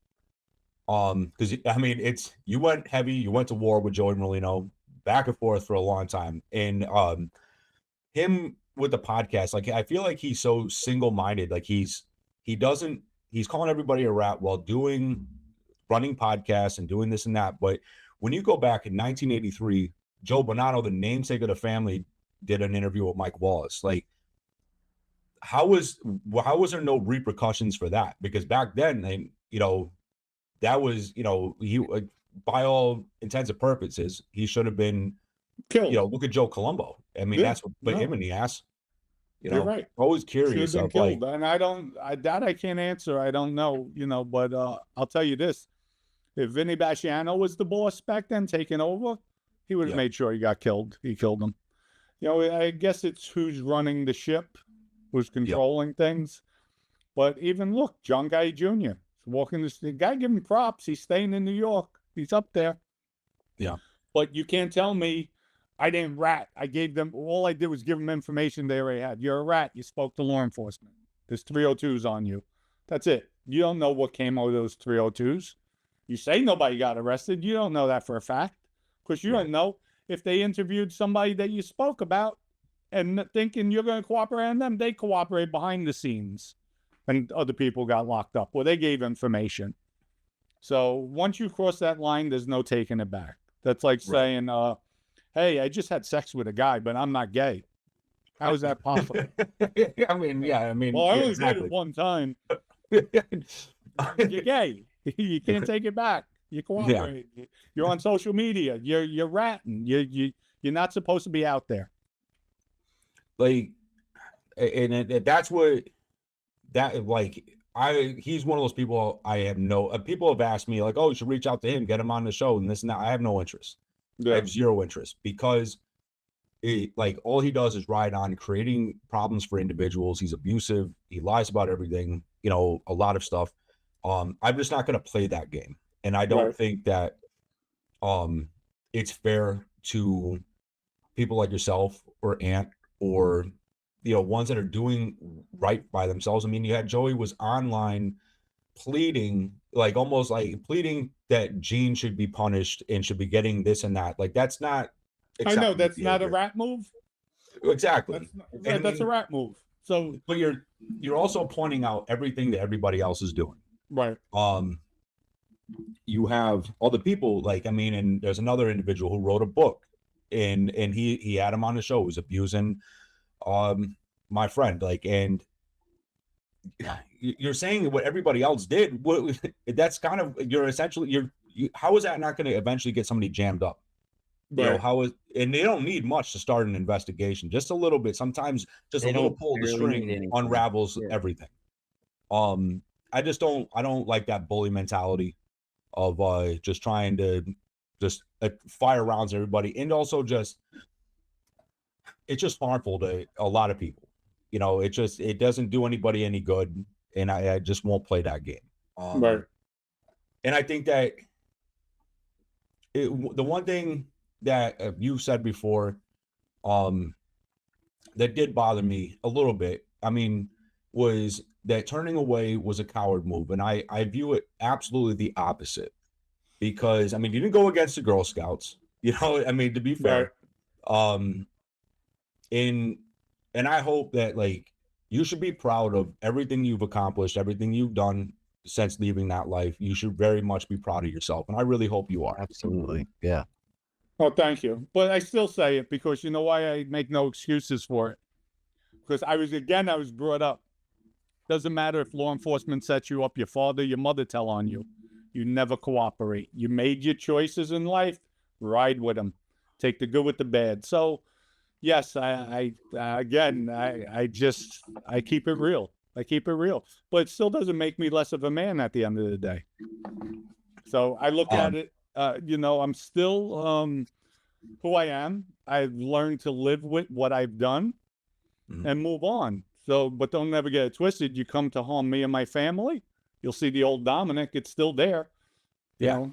Because I mean, you went heavy, you went to war with Joey Molino, back and forth for a long time, and him with the podcast, like, I feel like he's so single-minded. Like, he's calling everybody a rat while running podcasts and doing this and that. But when you go back in 1983, Joe Bonanno, the namesake of the family, did an interview with Mike Wallace. Like, how was there no repercussions for that? Because back then, that was, he, by all intents and purposes, he should have been killed. Look at Joe Colombo. I mean, that's what put him in the ass. You're right. Always curious. Should have been killed. And I can't answer. I don't know, but I'll tell you this. If Vinny Basciano was the boss back then, taking over, he would have made sure he got killed. He killed him. I guess it's who's running the ship, who's controlling things. But even look, John Gotti Jr. walking the guy, give him props. He's staying in New York. He's up there. Yeah. But you can't tell me I didn't rat. I gave them, all I did was give them information they already had. You're a rat. You spoke to law enforcement. There's 302s on you. That's it. You don't know what came out of those 302s. You say nobody got arrested. You don't know that for a fact, because you don't know if they interviewed somebody that you spoke about and thinking you're going to cooperate on them. They cooperate behind the scenes, and other people got locked up. Well, they gave information. So once you cross that line, there's no taking it back. That's like saying, hey, I just had sex with a guy, but I'm not gay. How is that possible? I mean, well, I only did it one time. You're gay. You can't take it back. You cooperate. Yeah. You're on social media. You're ratting. You're not supposed to be out there. Like, and that's what that, like, he's one of those people people have asked me, like, oh, you should reach out to him, get him on the show, and this and that. I have no interest. I have zero interest, because all he does is ride on creating problems for individuals. He's abusive. He lies about everything, a lot of stuff. I'm just not going to play that game. And I don't think that it's fair to people like yourself or Ant, or ones that are doing right by themselves. I mean, you had Joey was online pleading, almost pleading that Gene should be punished and should be getting this and that. Like, that's not I know that's not a rat move. Exactly. That's a rat move. So, but you're also pointing out everything that everybody else is doing. Right. You have other people, and there's another individual who wrote a book, and he had him on the show, who's abusing my friend, and you're saying what everybody else did. That's kind of, how is that not going to eventually get somebody jammed up? Right. And they don't need much to start an investigation, just a little bit. Sometimes just a little pull of the string unravels everything. I don't like that bully mentality of just trying to just fire rounds everybody, and also it's just harmful to a lot of people. You know, it doesn't do anybody any good, and I just won't play that game. Right. And I think that the one thing that you said before, that did bother me a little bit, I mean, was that turning away was a coward move. And I view it absolutely the opposite, because, I mean, you didn't go against the Girl Scouts, you know, I mean, to be fair. Right. And I hope that, like, you should be proud of everything you've accomplished, everything you've done since leaving that life. You should very much be proud of yourself. And I really hope you are. Absolutely. Yeah. Oh, thank you. But I still say it because you know why I make no excuses for it. Because I was brought up. Doesn't matter if law enforcement sets you up, your father, your mother tell on you. You never cooperate. You made your choices in life. Ride with them. Take the good with the bad. So, yes, I keep it real. I keep it real. But it still doesn't make me less of a man at the end of the day. So I look at it, you know, I'm still who I am. I've learned to live with what I've done and move on. So, but don't never get it twisted. You come to harm me and my family, you'll see the old Dominick. It's still there. You know,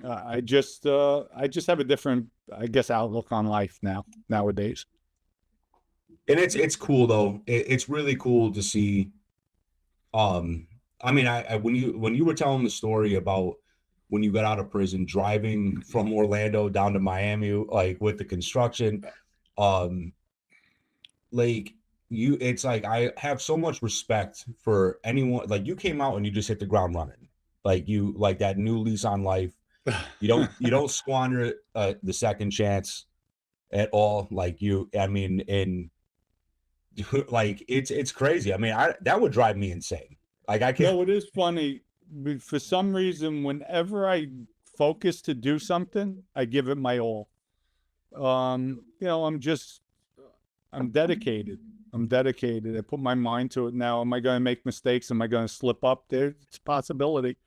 I just have a different, I guess, outlook on life nowadays. And it's cool though. It's really cool to see. I mean, I when you were telling the story about when you got out of prison, driving from Orlando down to Miami, like with the construction, like it's like I have so much respect for anyone. Like, you came out and you just hit the ground running, like that new lease on life. You don't squander the second chance at all. Like I mean, and like it's crazy. I mean, that would drive me insane. Like, I can't. No, it is funny. For some reason, whenever I focus to do something, I give it my all. You know, I'm dedicated. I put my mind to it now. Am I going to make mistakes? Am I going to slip up? There's a possibility.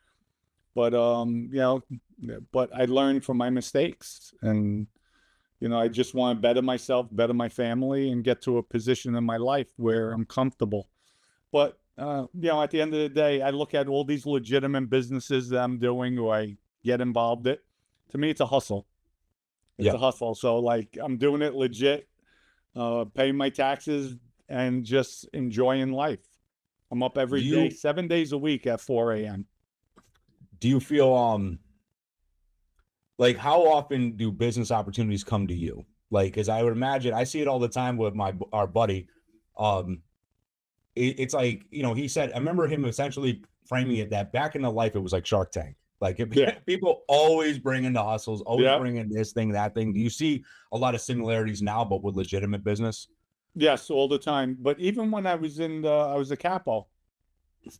But, you know, but I learned from my mistakes. And, you know, I just want to better myself, better my family, and get to a position in my life where I'm comfortable. But, you know, at the end of the day, I look at all these legitimate businesses that I'm doing or I get involved in. To me, it's a hustle. It's a hustle. So, like, I'm doing it legit, paying my taxes, and just enjoying life. I'm up every day, 7 days a week at 4 a.m. Do you feel like, how often do business opportunities come to you? Like, because I would imagine, I see it all the time with our buddy. It's like, you know, he said, I remember him essentially framing it that back in the life, it was like Shark Tank. Like, people always bring in the hustles, always bring in this thing, that thing. Do you see a lot of similarities now, but with legitimate business? Yes, all the time. But even when I was I was a capo,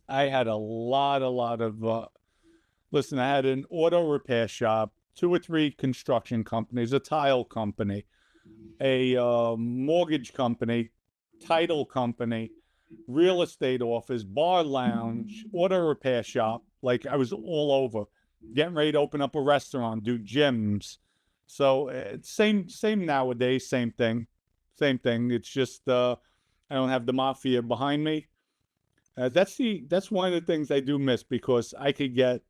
I had a lot of, listen, I had an auto repair shop, 2 or 3 construction companies, a tile company, a mortgage company, title company, real estate office, bar lounge, auto repair shop. Like, I was all over, getting ready to open up a restaurant, do gyms. So same nowadays, same thing. It's just I don't have the mafia behind me. That's one of the things I do miss, because I could get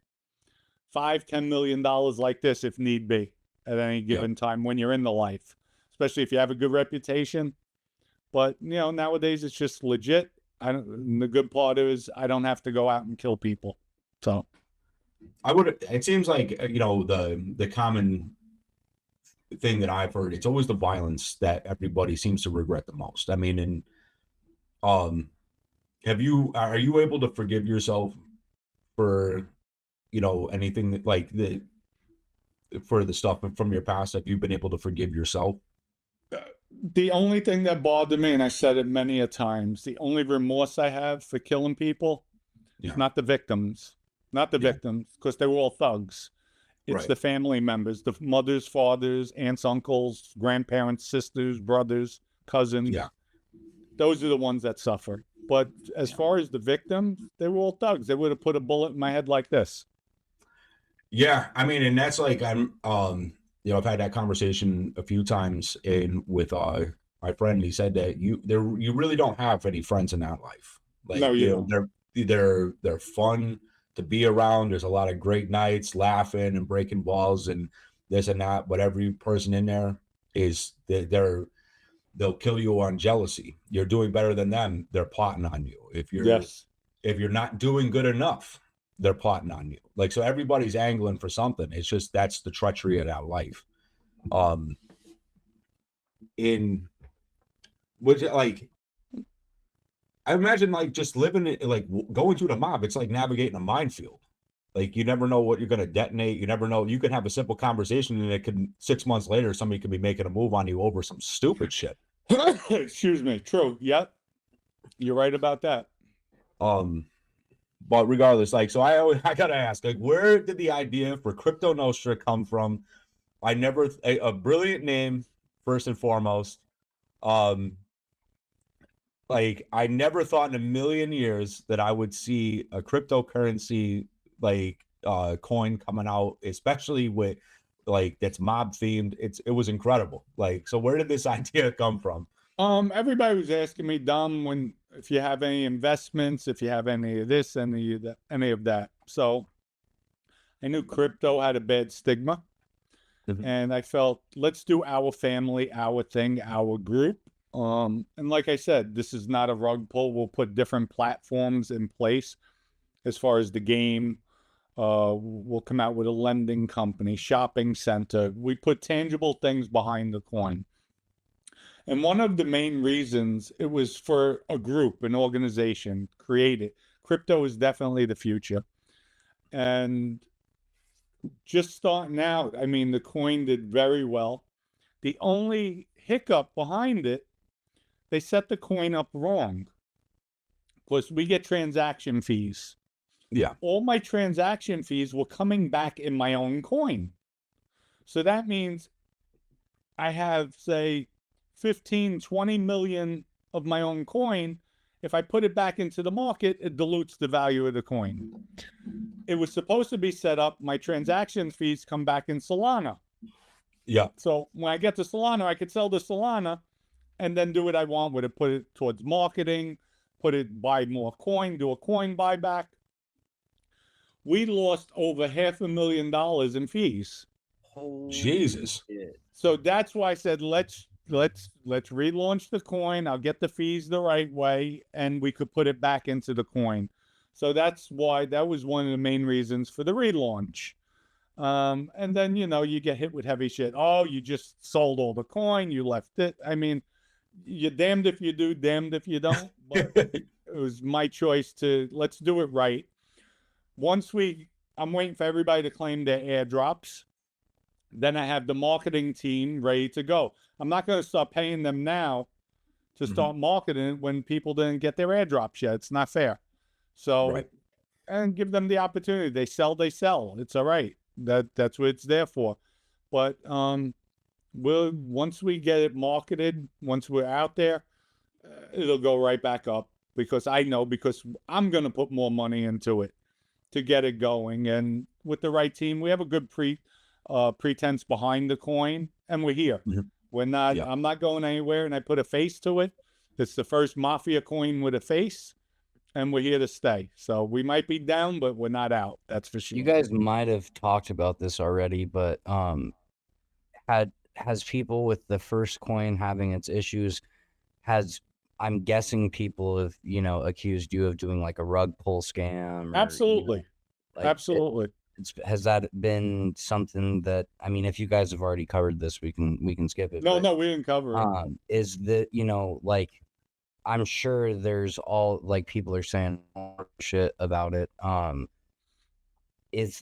$5-10 million like this if need be at any given time when you're in the life, especially if you have a good reputation. But, you know, nowadays it's just legit. The good part is I don't have to go out and kill people. So it seems like, you know, the common thing that I've heard, it's always the violence that everybody seems to regret the most. I mean, and are you able to forgive yourself for, you know, anything that, like, for the stuff from your past? Have you been able to forgive yourself? The only thing that bothered me, and I said it many a times, the only remorse I have for killing people is not the victims, because they were all thugs. It's the family members, the mothers, fathers, aunts, uncles, grandparents, sisters, brothers, cousins. Yeah. Those are the ones that suffer. But as far as the victims, they were all thugs. They would have put a bullet in my head like this. Yeah, I mean, and that's like you know, I've had that conversation a few times in with my friend. He said that you really don't have any friends in that life. No, Like, you you know, don't. they're fun to be around. There's a lot of great nights laughing and breaking balls and this and that, but every person in there is they'll kill you on jealousy. You're doing better than them, they're plotting on you. Yes. If you're not doing good enough, they're plotting on you. Like, so everybody's angling for something. It's just that's the treachery of that life. Um, in which like I imagine like just living it like going through the mob. It's like navigating a minefield. Like you never know what you're going to detonate. You never know. You can have a simple conversation, and it can 6 months later somebody could be making a move on you over some stupid shit. Excuse me. True. Yep. You're right about that. But regardless, like, so I gotta ask, like, where did the idea for Crypto Nostra come from? I never a brilliant name first and foremost. Um, like I never thought in a million years that I would see a cryptocurrency like coin coming out, especially with like that's mob themed. It was incredible. Like, so where did this idea come from? Everybody was asking me, Dom, when if you have any investments, if you have any of this, any of that, any of that. So I knew crypto had a bad stigma, and I felt let's do our family, our thing, our group. And like I said, this is not a rug pull. We'll put different platforms in place as far as the game. We'll come out with a lending company, shopping center. We put tangible things behind the coin. And one of the main reasons it was for a group, an organization created. Crypto is definitely the future. And just starting out, I mean, the coin did very well. The only hiccup behind it, they set the coin up wrong. Of course, we get transaction fees. Yeah. All my transaction fees were coming back in my own coin. So that means I have, say, 15, 20 million of my own coin. If I put it back into the market, it dilutes the value of the coin. It was supposed to be set up, my transaction fees come back in Solana. Yeah. So when I get to Solana, I could sell the Solana and then do what I want with it, put it towards marketing, buy more coin, do a coin buyback. We lost over $500,000 in fees. Jesus. So that's why I said let's relaunch the coin. I'll get the fees the right way, and we could put it back into the coin. So that's why that was one of the main reasons for the relaunch. And then you get hit with heavy shit. Oh, you just sold all the coin. You left it. I mean, you're damned if you do, damned if you don't. But it was my choice to let's do it right. I'm waiting for everybody to claim their airdrops. Then I have the marketing team ready to go. I'm not going to start paying them now to start marketing when people didn't get their airdrops yet. It's not fair. So, Right. and give them the opportunity. They sell. It's all right. That's what it's there for. But once we get it marketed, once we're out there, it'll go right back up because I'm going to put more money into it to get it going. And with the right team, we have a good pretense behind the coin, and we're here. We're not. I'm not going anywhere, and I put a face to it. It's the first mafia coin with a face, and we're here to stay. So we might be down, but we're not out. That's for sure. You guys might have talked about this already, but has people with the first coin having its issues, I'm guessing people have accused you of doing like a rug pull scam. Absolutely. Absolutely. Has that been something that, I mean, if you guys have already covered this, we can skip it. No, we didn't cover it. Is that, like, I'm sure there's all, like, people are saying shit about it. Does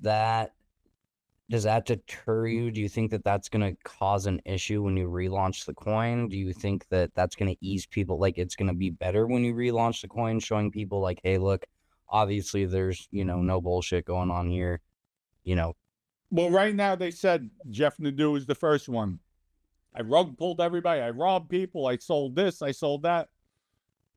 that deter you? Do you think that that's going to cause an issue when you relaunch the coin? Do you think that that's going to ease people? Like, it's going to be better when you relaunch the coin, showing people like, hey, look, obviously there's, no bullshit going on here. Well, right now they said Jeff Nadeau is the first one. I rug pulled everybody. I robbed people. I sold this. I sold that.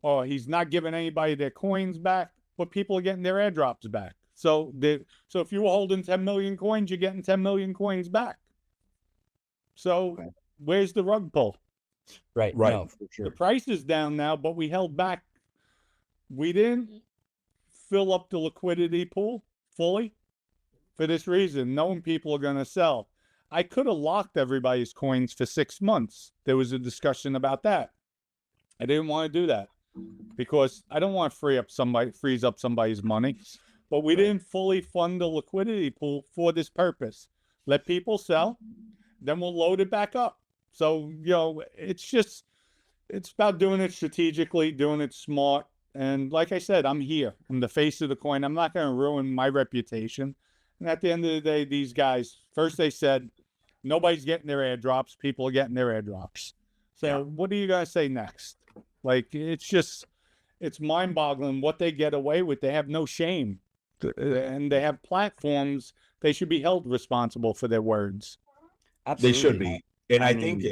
Oh, he's not giving anybody their coins back, but people are getting their airdrops back. So if you were holding 10 million coins, you're getting 10 million coins back. So Okay. where's the rug pull? Right. Right. No, for sure. The price is down now, but we held back. We didn't fill up the liquidity pool fully for this reason, knowing people are going to sell. I could have locked everybody's coins for 6 months. There was a discussion about that. I didn't want to do that because I don't want to freeze up somebody's money. But we didn't fully fund the liquidity pool for this purpose. Let people sell, then we'll load it back up. So, it's about doing it strategically, doing it smart. And like I said, I'm here. I'm the face of the coin. I'm not going to ruin my reputation. And at the end of the day, these guys, first they said, nobody's getting their airdrops. People are getting their airdrops. So what are you going to say next? Like, it's mind-boggling what they get away with. They have no shame. And they have platforms. They should be held responsible for their words. They should Absolutely. be. And I I think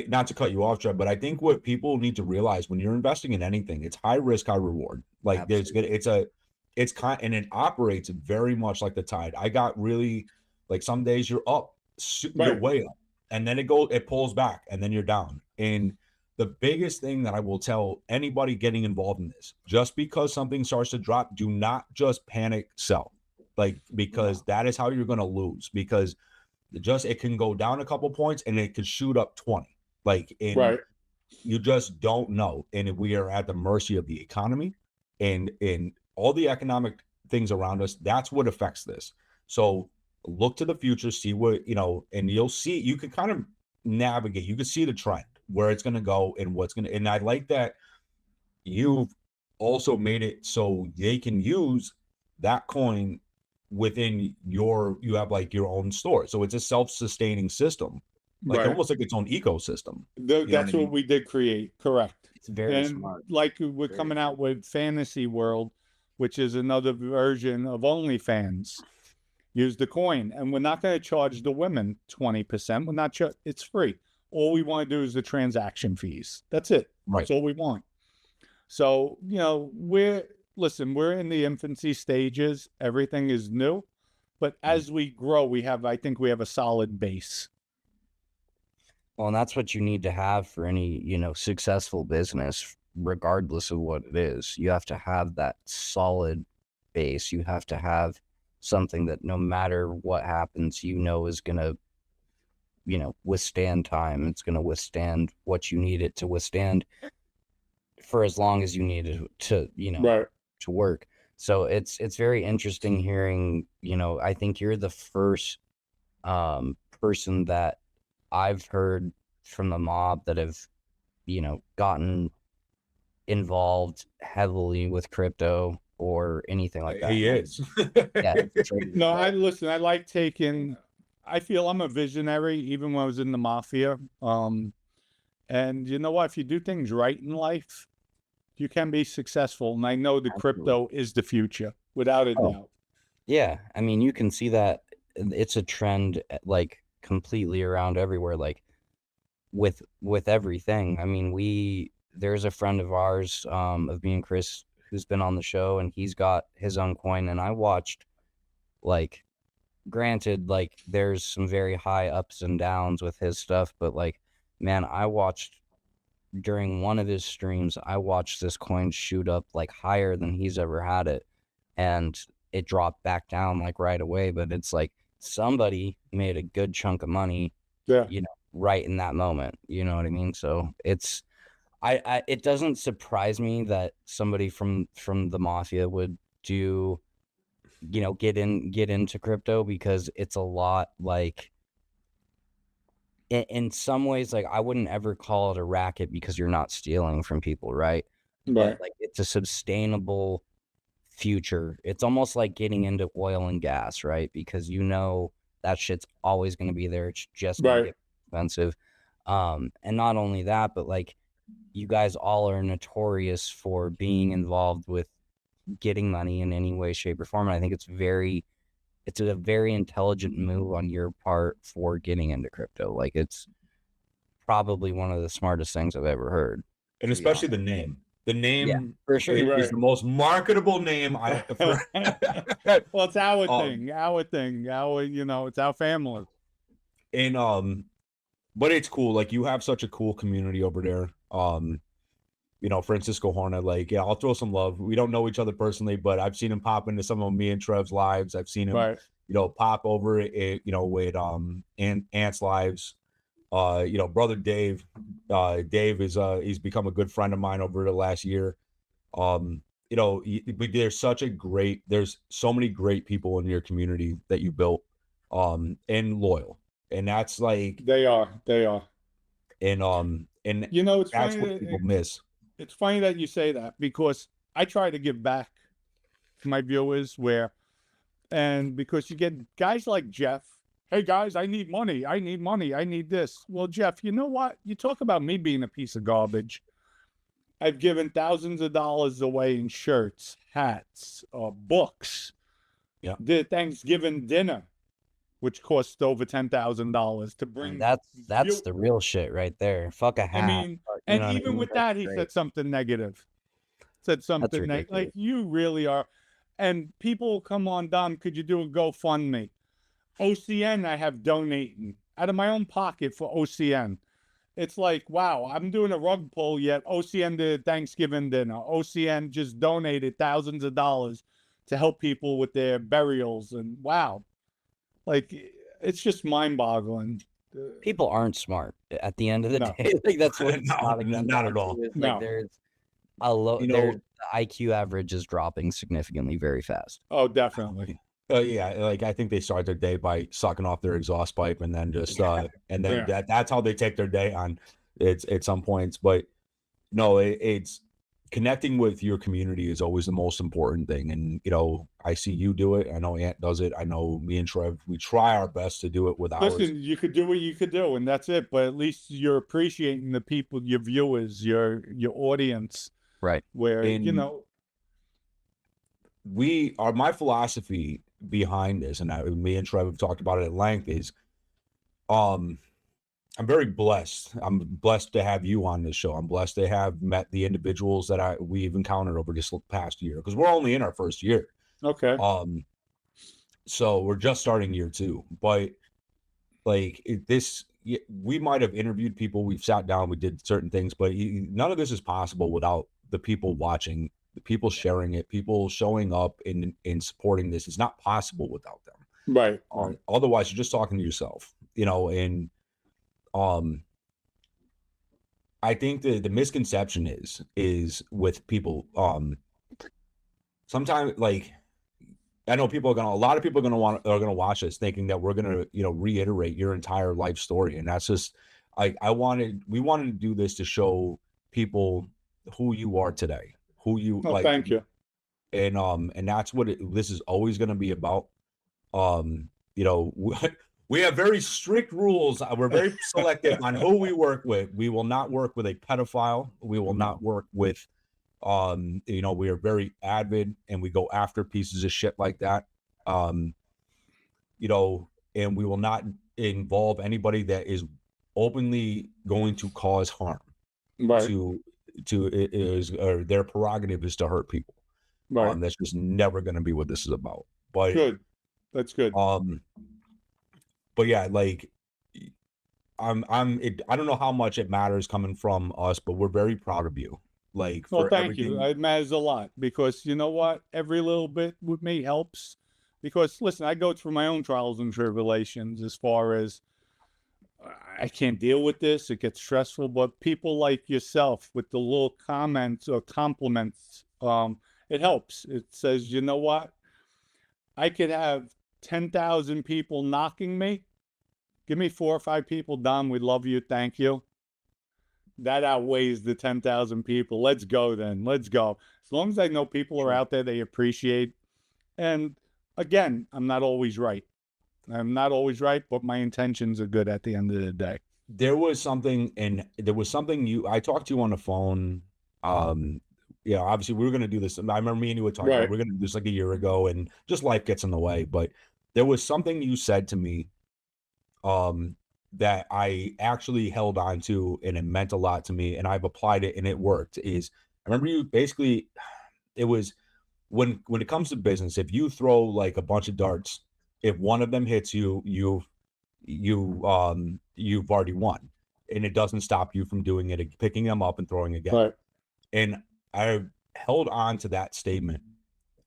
not to cut you off, Trev, but I think what people need to realize when you're investing in anything, it's high risk, high reward. Like and it operates very much like the tide. I got really, like, some days you're up, you're way up, and then it pulls back, and then you're down. And the biggest thing that I will tell anybody getting involved in this, just because something starts to drop, do not just panic sell, because that is how you're going to lose, because it can go down a couple points and it could shoot up 20. You just don't know. And we are at the mercy of the economy and all the economic things around us. That's what affects this. So look to the future, see what, and you'll see, you can kind of navigate, you can see the trend, where it's going to go and and I like that you've also made it so they can use that coin within you have like your own store. So it's a self-sustaining system, almost like its own ecosystem. That's what we did create. Correct. It's very smart. Like we're coming out with Fantasy World, which is another version of OnlyFans. Use the coin, and we're not going to charge the women 20%. We're not. It's free. All we want to do is the transaction fees. That's it. Right. That's all we want. So, we're in the infancy stages. Everything is new. But as we grow, I think we have a solid base. Well, and that's what you need to have for any, successful business, regardless of what it is. You have to have that solid base. You have to have something that no matter what happens, is going to, withstand time. It's going to withstand what you need it to withstand for as long as you need it to, to work. So it's very interesting hearing, I think you're the first person that I've heard from the mob that have, gotten involved heavily with crypto or anything like that. He is. Yeah. No, I feel I'm a visionary, even when I was in the mafia. And you know what? If you do things right in life, you can be successful. And I know the crypto is the future, without a doubt. Yeah. I mean, you can see that it's a trend, like, completely around everywhere, like with everything. I mean, there's a friend of ours, of me and Chris, who's been on the show, and he's got his own coin, and I watched, like, granted, like, there's some very high ups and downs with his stuff, but, like, man, I watched during one of his streams, I watched this coin shoot up, like, higher than he's ever had it, and it dropped back down, like, right away. But it's like somebody made a good chunk of money, right in that moment. You know what I mean? So it's, it doesn't surprise me that somebody from the mafia would do, get into crypto, because it's a lot, like, in some ways, like, I wouldn't ever call it a racket because you're not stealing from people, right? But, like, it's a sustainable future. It's almost like getting into oil and gas, right? Because that shit's always going to be there. It's just going to get expensive. And not only that, but, like, you guys all are notorious for being involved with getting money in any way, shape, or form. And I think it's a very intelligent move on your part for getting into crypto. Like, it's probably one of the smartest things I've ever heard. And especially the name. The name for sure. is the most marketable name I ever. Well, it's our thing, it's our family. And but it's cool. Like, you have such a cool community over there. Francisco Horna, like, yeah, I'll throw some love. We don't know each other personally, but I've seen him pop into some of me and Trev's lives. I've seen him, Right. pop over it, with Ant's lives. Brother Dave, Dave is he's become a good friend of mine over the last year. There's so many great people in your community that you built, and loyal, and that's like They are, and it's that's funny what that, people miss. it's funny that you say that, because I try to give back to my viewers, because you get guys like Jeff. Hey guys, I need money. I need this. Well, Jeff, you know what? You talk about me being a piece of garbage. I've given thousands of dollars away in shirts, hats, books. Yeah. Did Thanksgiving dinner, which cost over $10,000 to bring. That's the real shit right there. Fuck a hat. I mean, and even with that, he said something negative. Said something negative. Like, you really are. And people come on, Dom, could you do a GoFundMe? OCN, I have donating out of my own pocket for OCN. It's like, wow, I'm doing a rug pull, yet OCN did Thanksgiving dinner. OCN just donated thousands of dollars to help people with their burials. And wow, like, it's just mind-boggling. People aren't smart at the end of the No. day. Like, that's what it's not at all. Like, No. there's a low. The IQ average is dropping significantly very fast. Oh, definitely. Yeah, like, I think they start their day by sucking off their exhaust pipe, and then just that's how they take their day on. It's at some points, but no, it's connecting with your community is always the most important thing. And I see you do it. I know Ant does it. I know me and Trev, we try our best to do it with ours. Listen, you could do what you could do, and that's it. But at least you're appreciating the people, your viewers, your audience, right? Where my philosophy behind this, and me and Trev have talked about it at length, is I'm very blessed. I'm blessed to have you on this show. I'm blessed to have met the individuals that we've encountered over this past year, because we're only in our first year. Okay. So we're just starting year 2, but like, we might have interviewed people, we've sat down, we did certain things, but none of this is possible without the people watching, the people sharing it, people showing up in supporting this. It's not possible without them. Right. Otherwise, you're just talking to yourself, and I think the misconception is with people, sometimes, like, I know a lot of people are gonna watch this thinking that we're gonna, reiterate your entire life story. And that's just, we wanted to do this to show people who you are today, who you like. Thank you. And that's what this is always going to be about. We have very strict rules. We're very selective on who we work with. We will not work with a pedophile. We will not work with, we are very avid, and we go after pieces of shit like that. And we will not involve anybody that is openly going to cause harm. Right. Or their prerogative is to hurt people. Right. That's just never going to be what this is about. But good. That's good. But yeah, like, I don't know how much it matters coming from us, but we're very proud of you. Like, thank you. It matters a lot, because you know what? Every little bit with me helps. Because listen, I go through my own trials and tribulations, as far as I can't deal with this. It gets stressful, but people like yourself with the little comments or compliments, it helps. It says, you know what? I could have 10,000 people knocking me. Give me 4 or 5 people, Dom, we love you, thank you. That outweighs the 10,000 people. Let's go then. Let's go. As long as I know people are out there, they appreciate. And again, I'm not always right. But my intentions are good at the end of the day. There was something I talked to you on the phone. Obviously we were going to do this. I remember me and you were talking about, we're going to do this like a year ago, and just life gets in the way. But there was something you said to me that I actually held on to, and it meant a lot to me, and I've applied it, and it worked. I remember you basically, it was when it comes to business, if you throw like a bunch of darts, if one of them hits you, you've already won, and it doesn't stop you from doing it, picking them up and throwing again. Right. And I held on to that statement,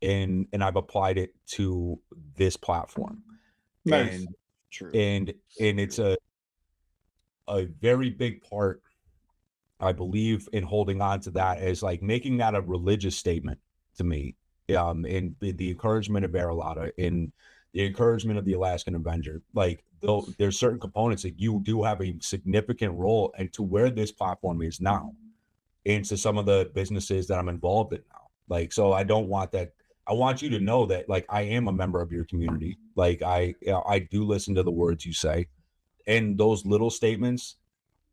and I've applied it to this platform. Nice. And True. and it's a very big part, I believe, in holding on to that, is like making that a religious statement to me. And the encouragement of Aralata, and the encouragement of the Alaskan Avenger, like though there's certain components that you do have a significant role and to where this platform is now, into some of the businesses that I'm involved in now. Like, so I don't want that. I want you to know that, like, I am a member of your community. Like, I do listen to the words you say, and those little statements,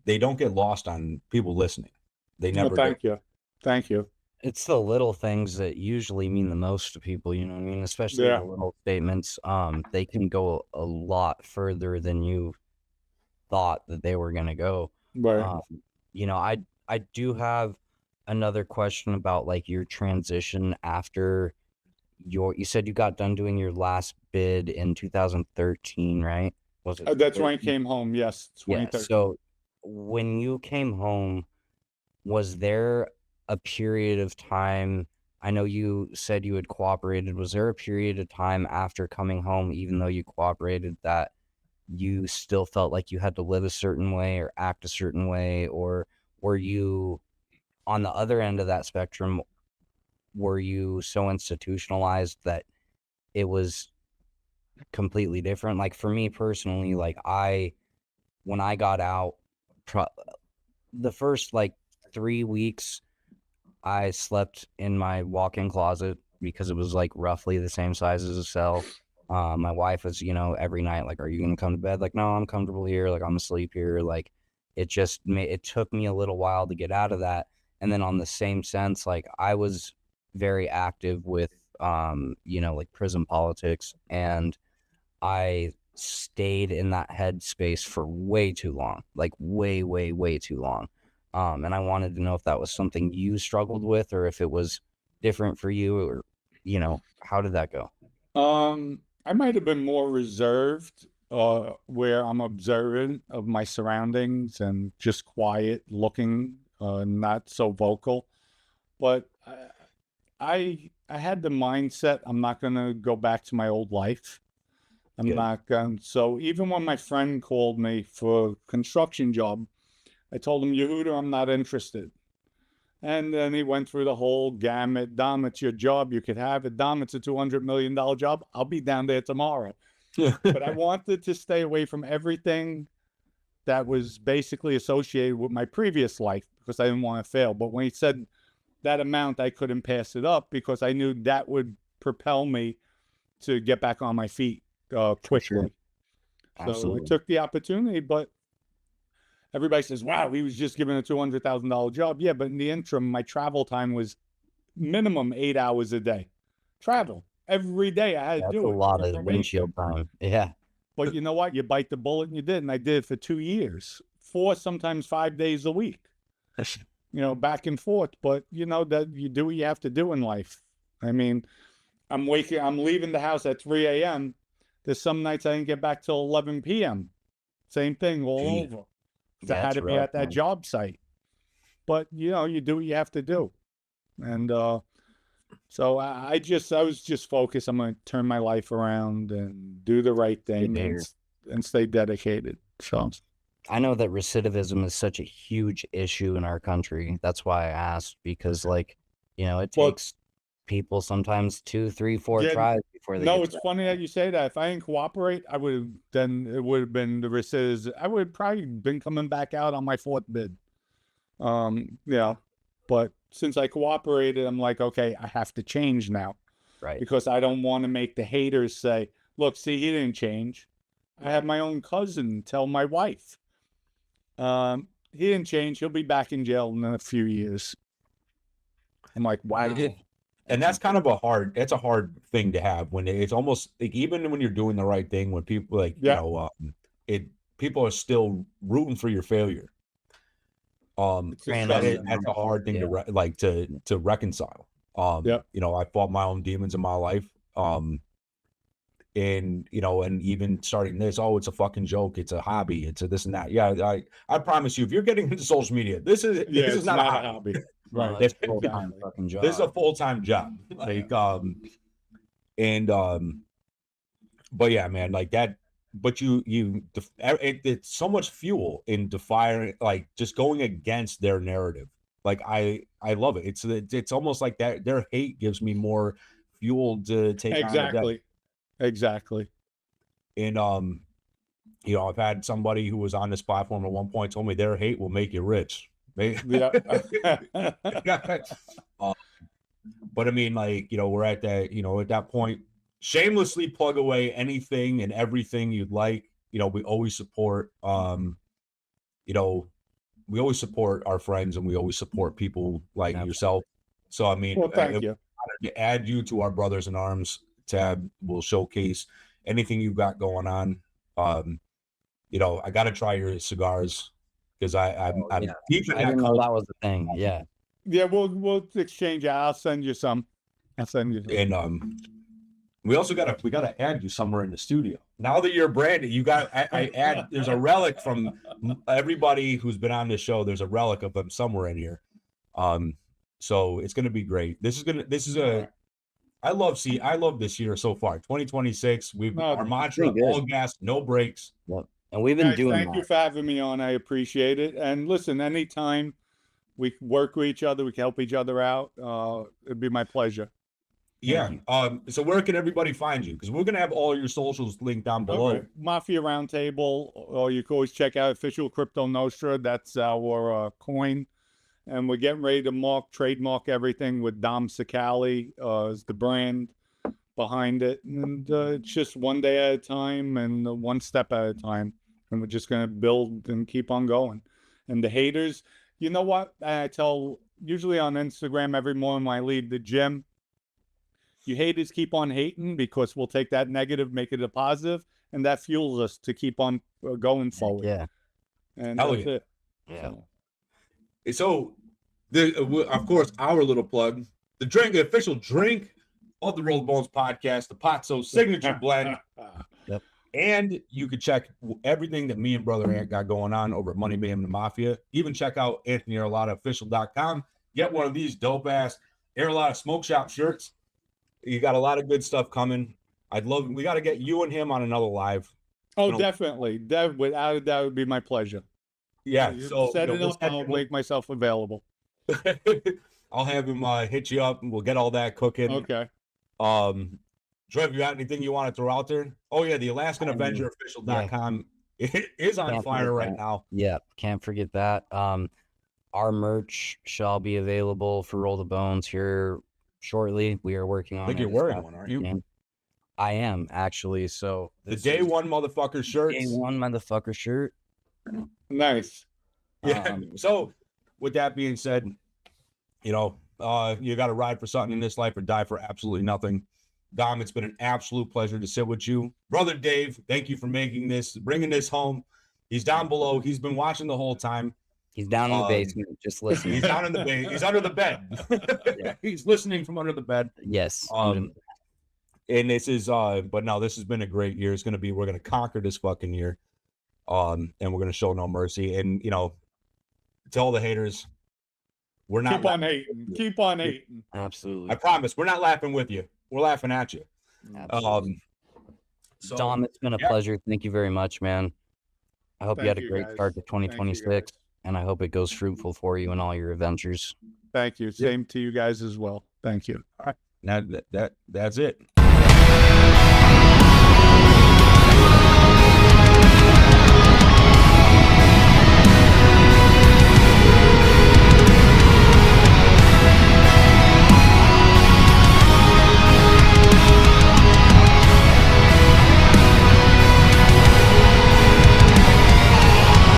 they don't get lost on people listening. They never do. Thank you. It's the little things that usually mean the most to people, you know what I mean? Especially Yeah. the little statements. They can go a lot further than you thought that they were gonna go. Right. You know, I do have another question about like your transition after you said you got done doing your last bid in 2013, right? Was it? That's when I 13? came home. Yes. Yeah. 2013. So when you came home, was there a period of time? I know you said you had cooperated. Was there a period of time after coming home, even though you cooperated, that you still felt like you had to live a certain way or act a certain way? Or were you on the other end of that spectrum? Were you so institutionalized that it was completely different? Like for me personally, like when I got out, the first like 3 weeks, I slept in my walk-in closet because it was like roughly the same size as a cell. My wife was, every night, like, are you going to come to bed? Like, no, I'm comfortable here. Like, I'm asleep here. Like, it took me a little while to get out of that. And then on the same sense, like, I was very active with, like prison politics, and I stayed in that headspace for way too long, like way, way, way too long. And I wanted to know if that was something you struggled with, or if it was different for you, or, how did that go? I might have been more reserved, where I'm observant of my surroundings and just quiet, looking, not so vocal. But I had the mindset, I'm not going to go back to my old life. I'm Good. not going. So even when my friend called me for a construction job, I told him, Yehuda, I'm not interested. And then he went through the whole gamut. Dom, it's your job. You could have it. Dom, it's a $200 million job. I'll be down there tomorrow. But I wanted to stay away from everything that was basically associated with my previous life because I didn't want to fail. But when he said that amount, I couldn't pass it up because I knew that would propel me to get back on my feet quickly. Sure. So Absolutely. I took the opportunity, but everybody says, wow, he was just given a $200,000 job. Yeah, but in the interim, my travel time was minimum 8 hours a day. Travel. Every day I had to do it. That's a lot for of probation. windshield time. Yeah. But you know what? You bite the bullet and you did. And I did it for 2 years, 4, sometimes 5 days a week, back and forth. But that you do what you have to do in life. I mean, I'm leaving the house at 3 a.m. There's some nights I didn't get back till 11 p.m. Same thing all over. I had to be at that job site. But, you do what you have to do. And so I was just focused. I'm going to turn my life around and do the right thing and stay dedicated. So I know that recidivism is such a huge issue in our country. That's why I asked, because it takes people sometimes 2, 3, 4 tries before they No, it's funny that you say that. If I didn't cooperate, it would have been the recidivism. I would have probably been coming back out on my 4th bid. Yeah. But since I cooperated, I'm like, okay, I have to change now. Right. Because I don't want to make the haters say, look, see, he didn't change. I had my own cousin tell my wife, he didn't change. He'll be back in jail in a few years. I'm like, wow. And that's kind of a hard thing to have when it's almost like, even when you're doing the right thing, when people people are still rooting for your failure. It's disgusting. that's a hard thing to reconcile. Yep. You know, I fought my own demons in my life. And you know, and even starting this, oh, it's a fucking joke, it's a hobby, it's a this and that. Yeah, I promise you, if you're getting into social media, this is not a hobby. Right. This full-time fucking job. This is a full-time job. Like, but yeah, man, like that. But it's so much fuel in defying, like just going against their narrative. Like I love it. It's almost like that. Their hate gives me more fuel to take on. Exactly. And you know, I've had somebody who was on this platform at one point told me their hate will make you rich. Yeah. But I mean, like, you know, we're at that, you know, at that point, shamelessly plug away anything and everything you'd like. You know, we always support, you know, we always support our friends and we always support people like yourself. So, I mean, Well, thank you. To add you to our Brothers in Arms tab, will showcase anything you got going on. You know, I got to try your cigars because I'm deep in I didn't know that was the thing. Yeah. Yeah, we'll exchange. I'll send you some. I'll send you some. And we also gotta add you somewhere in the studio. Now that you're branded, you got I add. There's a relic from everybody who's been on this show. There's a relic of them somewhere in here. So it's gonna be great. I love this year so far. 2026. Our mantra: all gas, no brakes. Yep. And we've been doing Thank you for having me on. I appreciate it. And listen, anytime we work with each other, we can help each other out. It'd be my pleasure. Yeah. So where can everybody find you? Because we're gonna have all your socials linked down below. Okay. Mafia Roundtable, or you can always check out official Cosa Nostra. That's our coin. And we're getting ready to trademark everything with Dominick Cicale as the brand behind it. And it's just one day at a time and one step at a time. And we're just going to build and keep on going. And the haters, you know what? I tell usually on Instagram every morning when I leave the gym, you haters keep on hating because we'll take that negative, make it a positive, and that fuels us to keep on going forward. Yeah. And that's it. Yeah. So, of course, our little plug, the official drink of the Rolled Bones podcast, the Pozzo signature blend. Yep. And you can check everything that me and Brother Ant got going on over at Money Mayhem and the Mafia. Even check out AnthonyArlottaOfficial.com. Get one of these dope ass Arlotta Smoke Shop shirts. You got a lot of good stuff coming. We got to get you and him on another live. Oh, definitely. Without a doubt, would be my pleasure. Yeah. So set it up. I'll make myself available. I'll have him hit you up and we'll get all that cooking. Okay. Trev, you got anything you want to throw out there? Oh yeah, the Alaskan Avenger official.com is on fire right now. Yeah, can't forget that. Our merch shall be available for Roll the Bones here shortly. We are working on it. I think you're wearing one, aren't you? I am actually. So the day one motherfucker shirts. Day one motherfucker shirt. Nice. Yeah. So with that being said, you know, you got to ride for something in this life or die for absolutely nothing. Dom, it's been an absolute pleasure to sit with you. Brother Dave, thank you for bringing this home. He's down below. He's been watching the whole time. He's down in the basement, just listening. He's down in the base. He's under the bed. Yeah. He's listening from under the bed. Yes. And this is, but no, this has been a great year. We're going to conquer this fucking year. And we're going to show no mercy. And, you know, tell the haters, we're not. Keep on hating. Absolutely. I promise. We're not laughing with you. We're laughing at you. So, Dom, it's been a pleasure. Thank you very much, man. I hope you had a great start to 2026, and I hope it goes fruitful for you in all your adventures. Thank you. Same to you guys as well. Thank you. All right. Now that's it.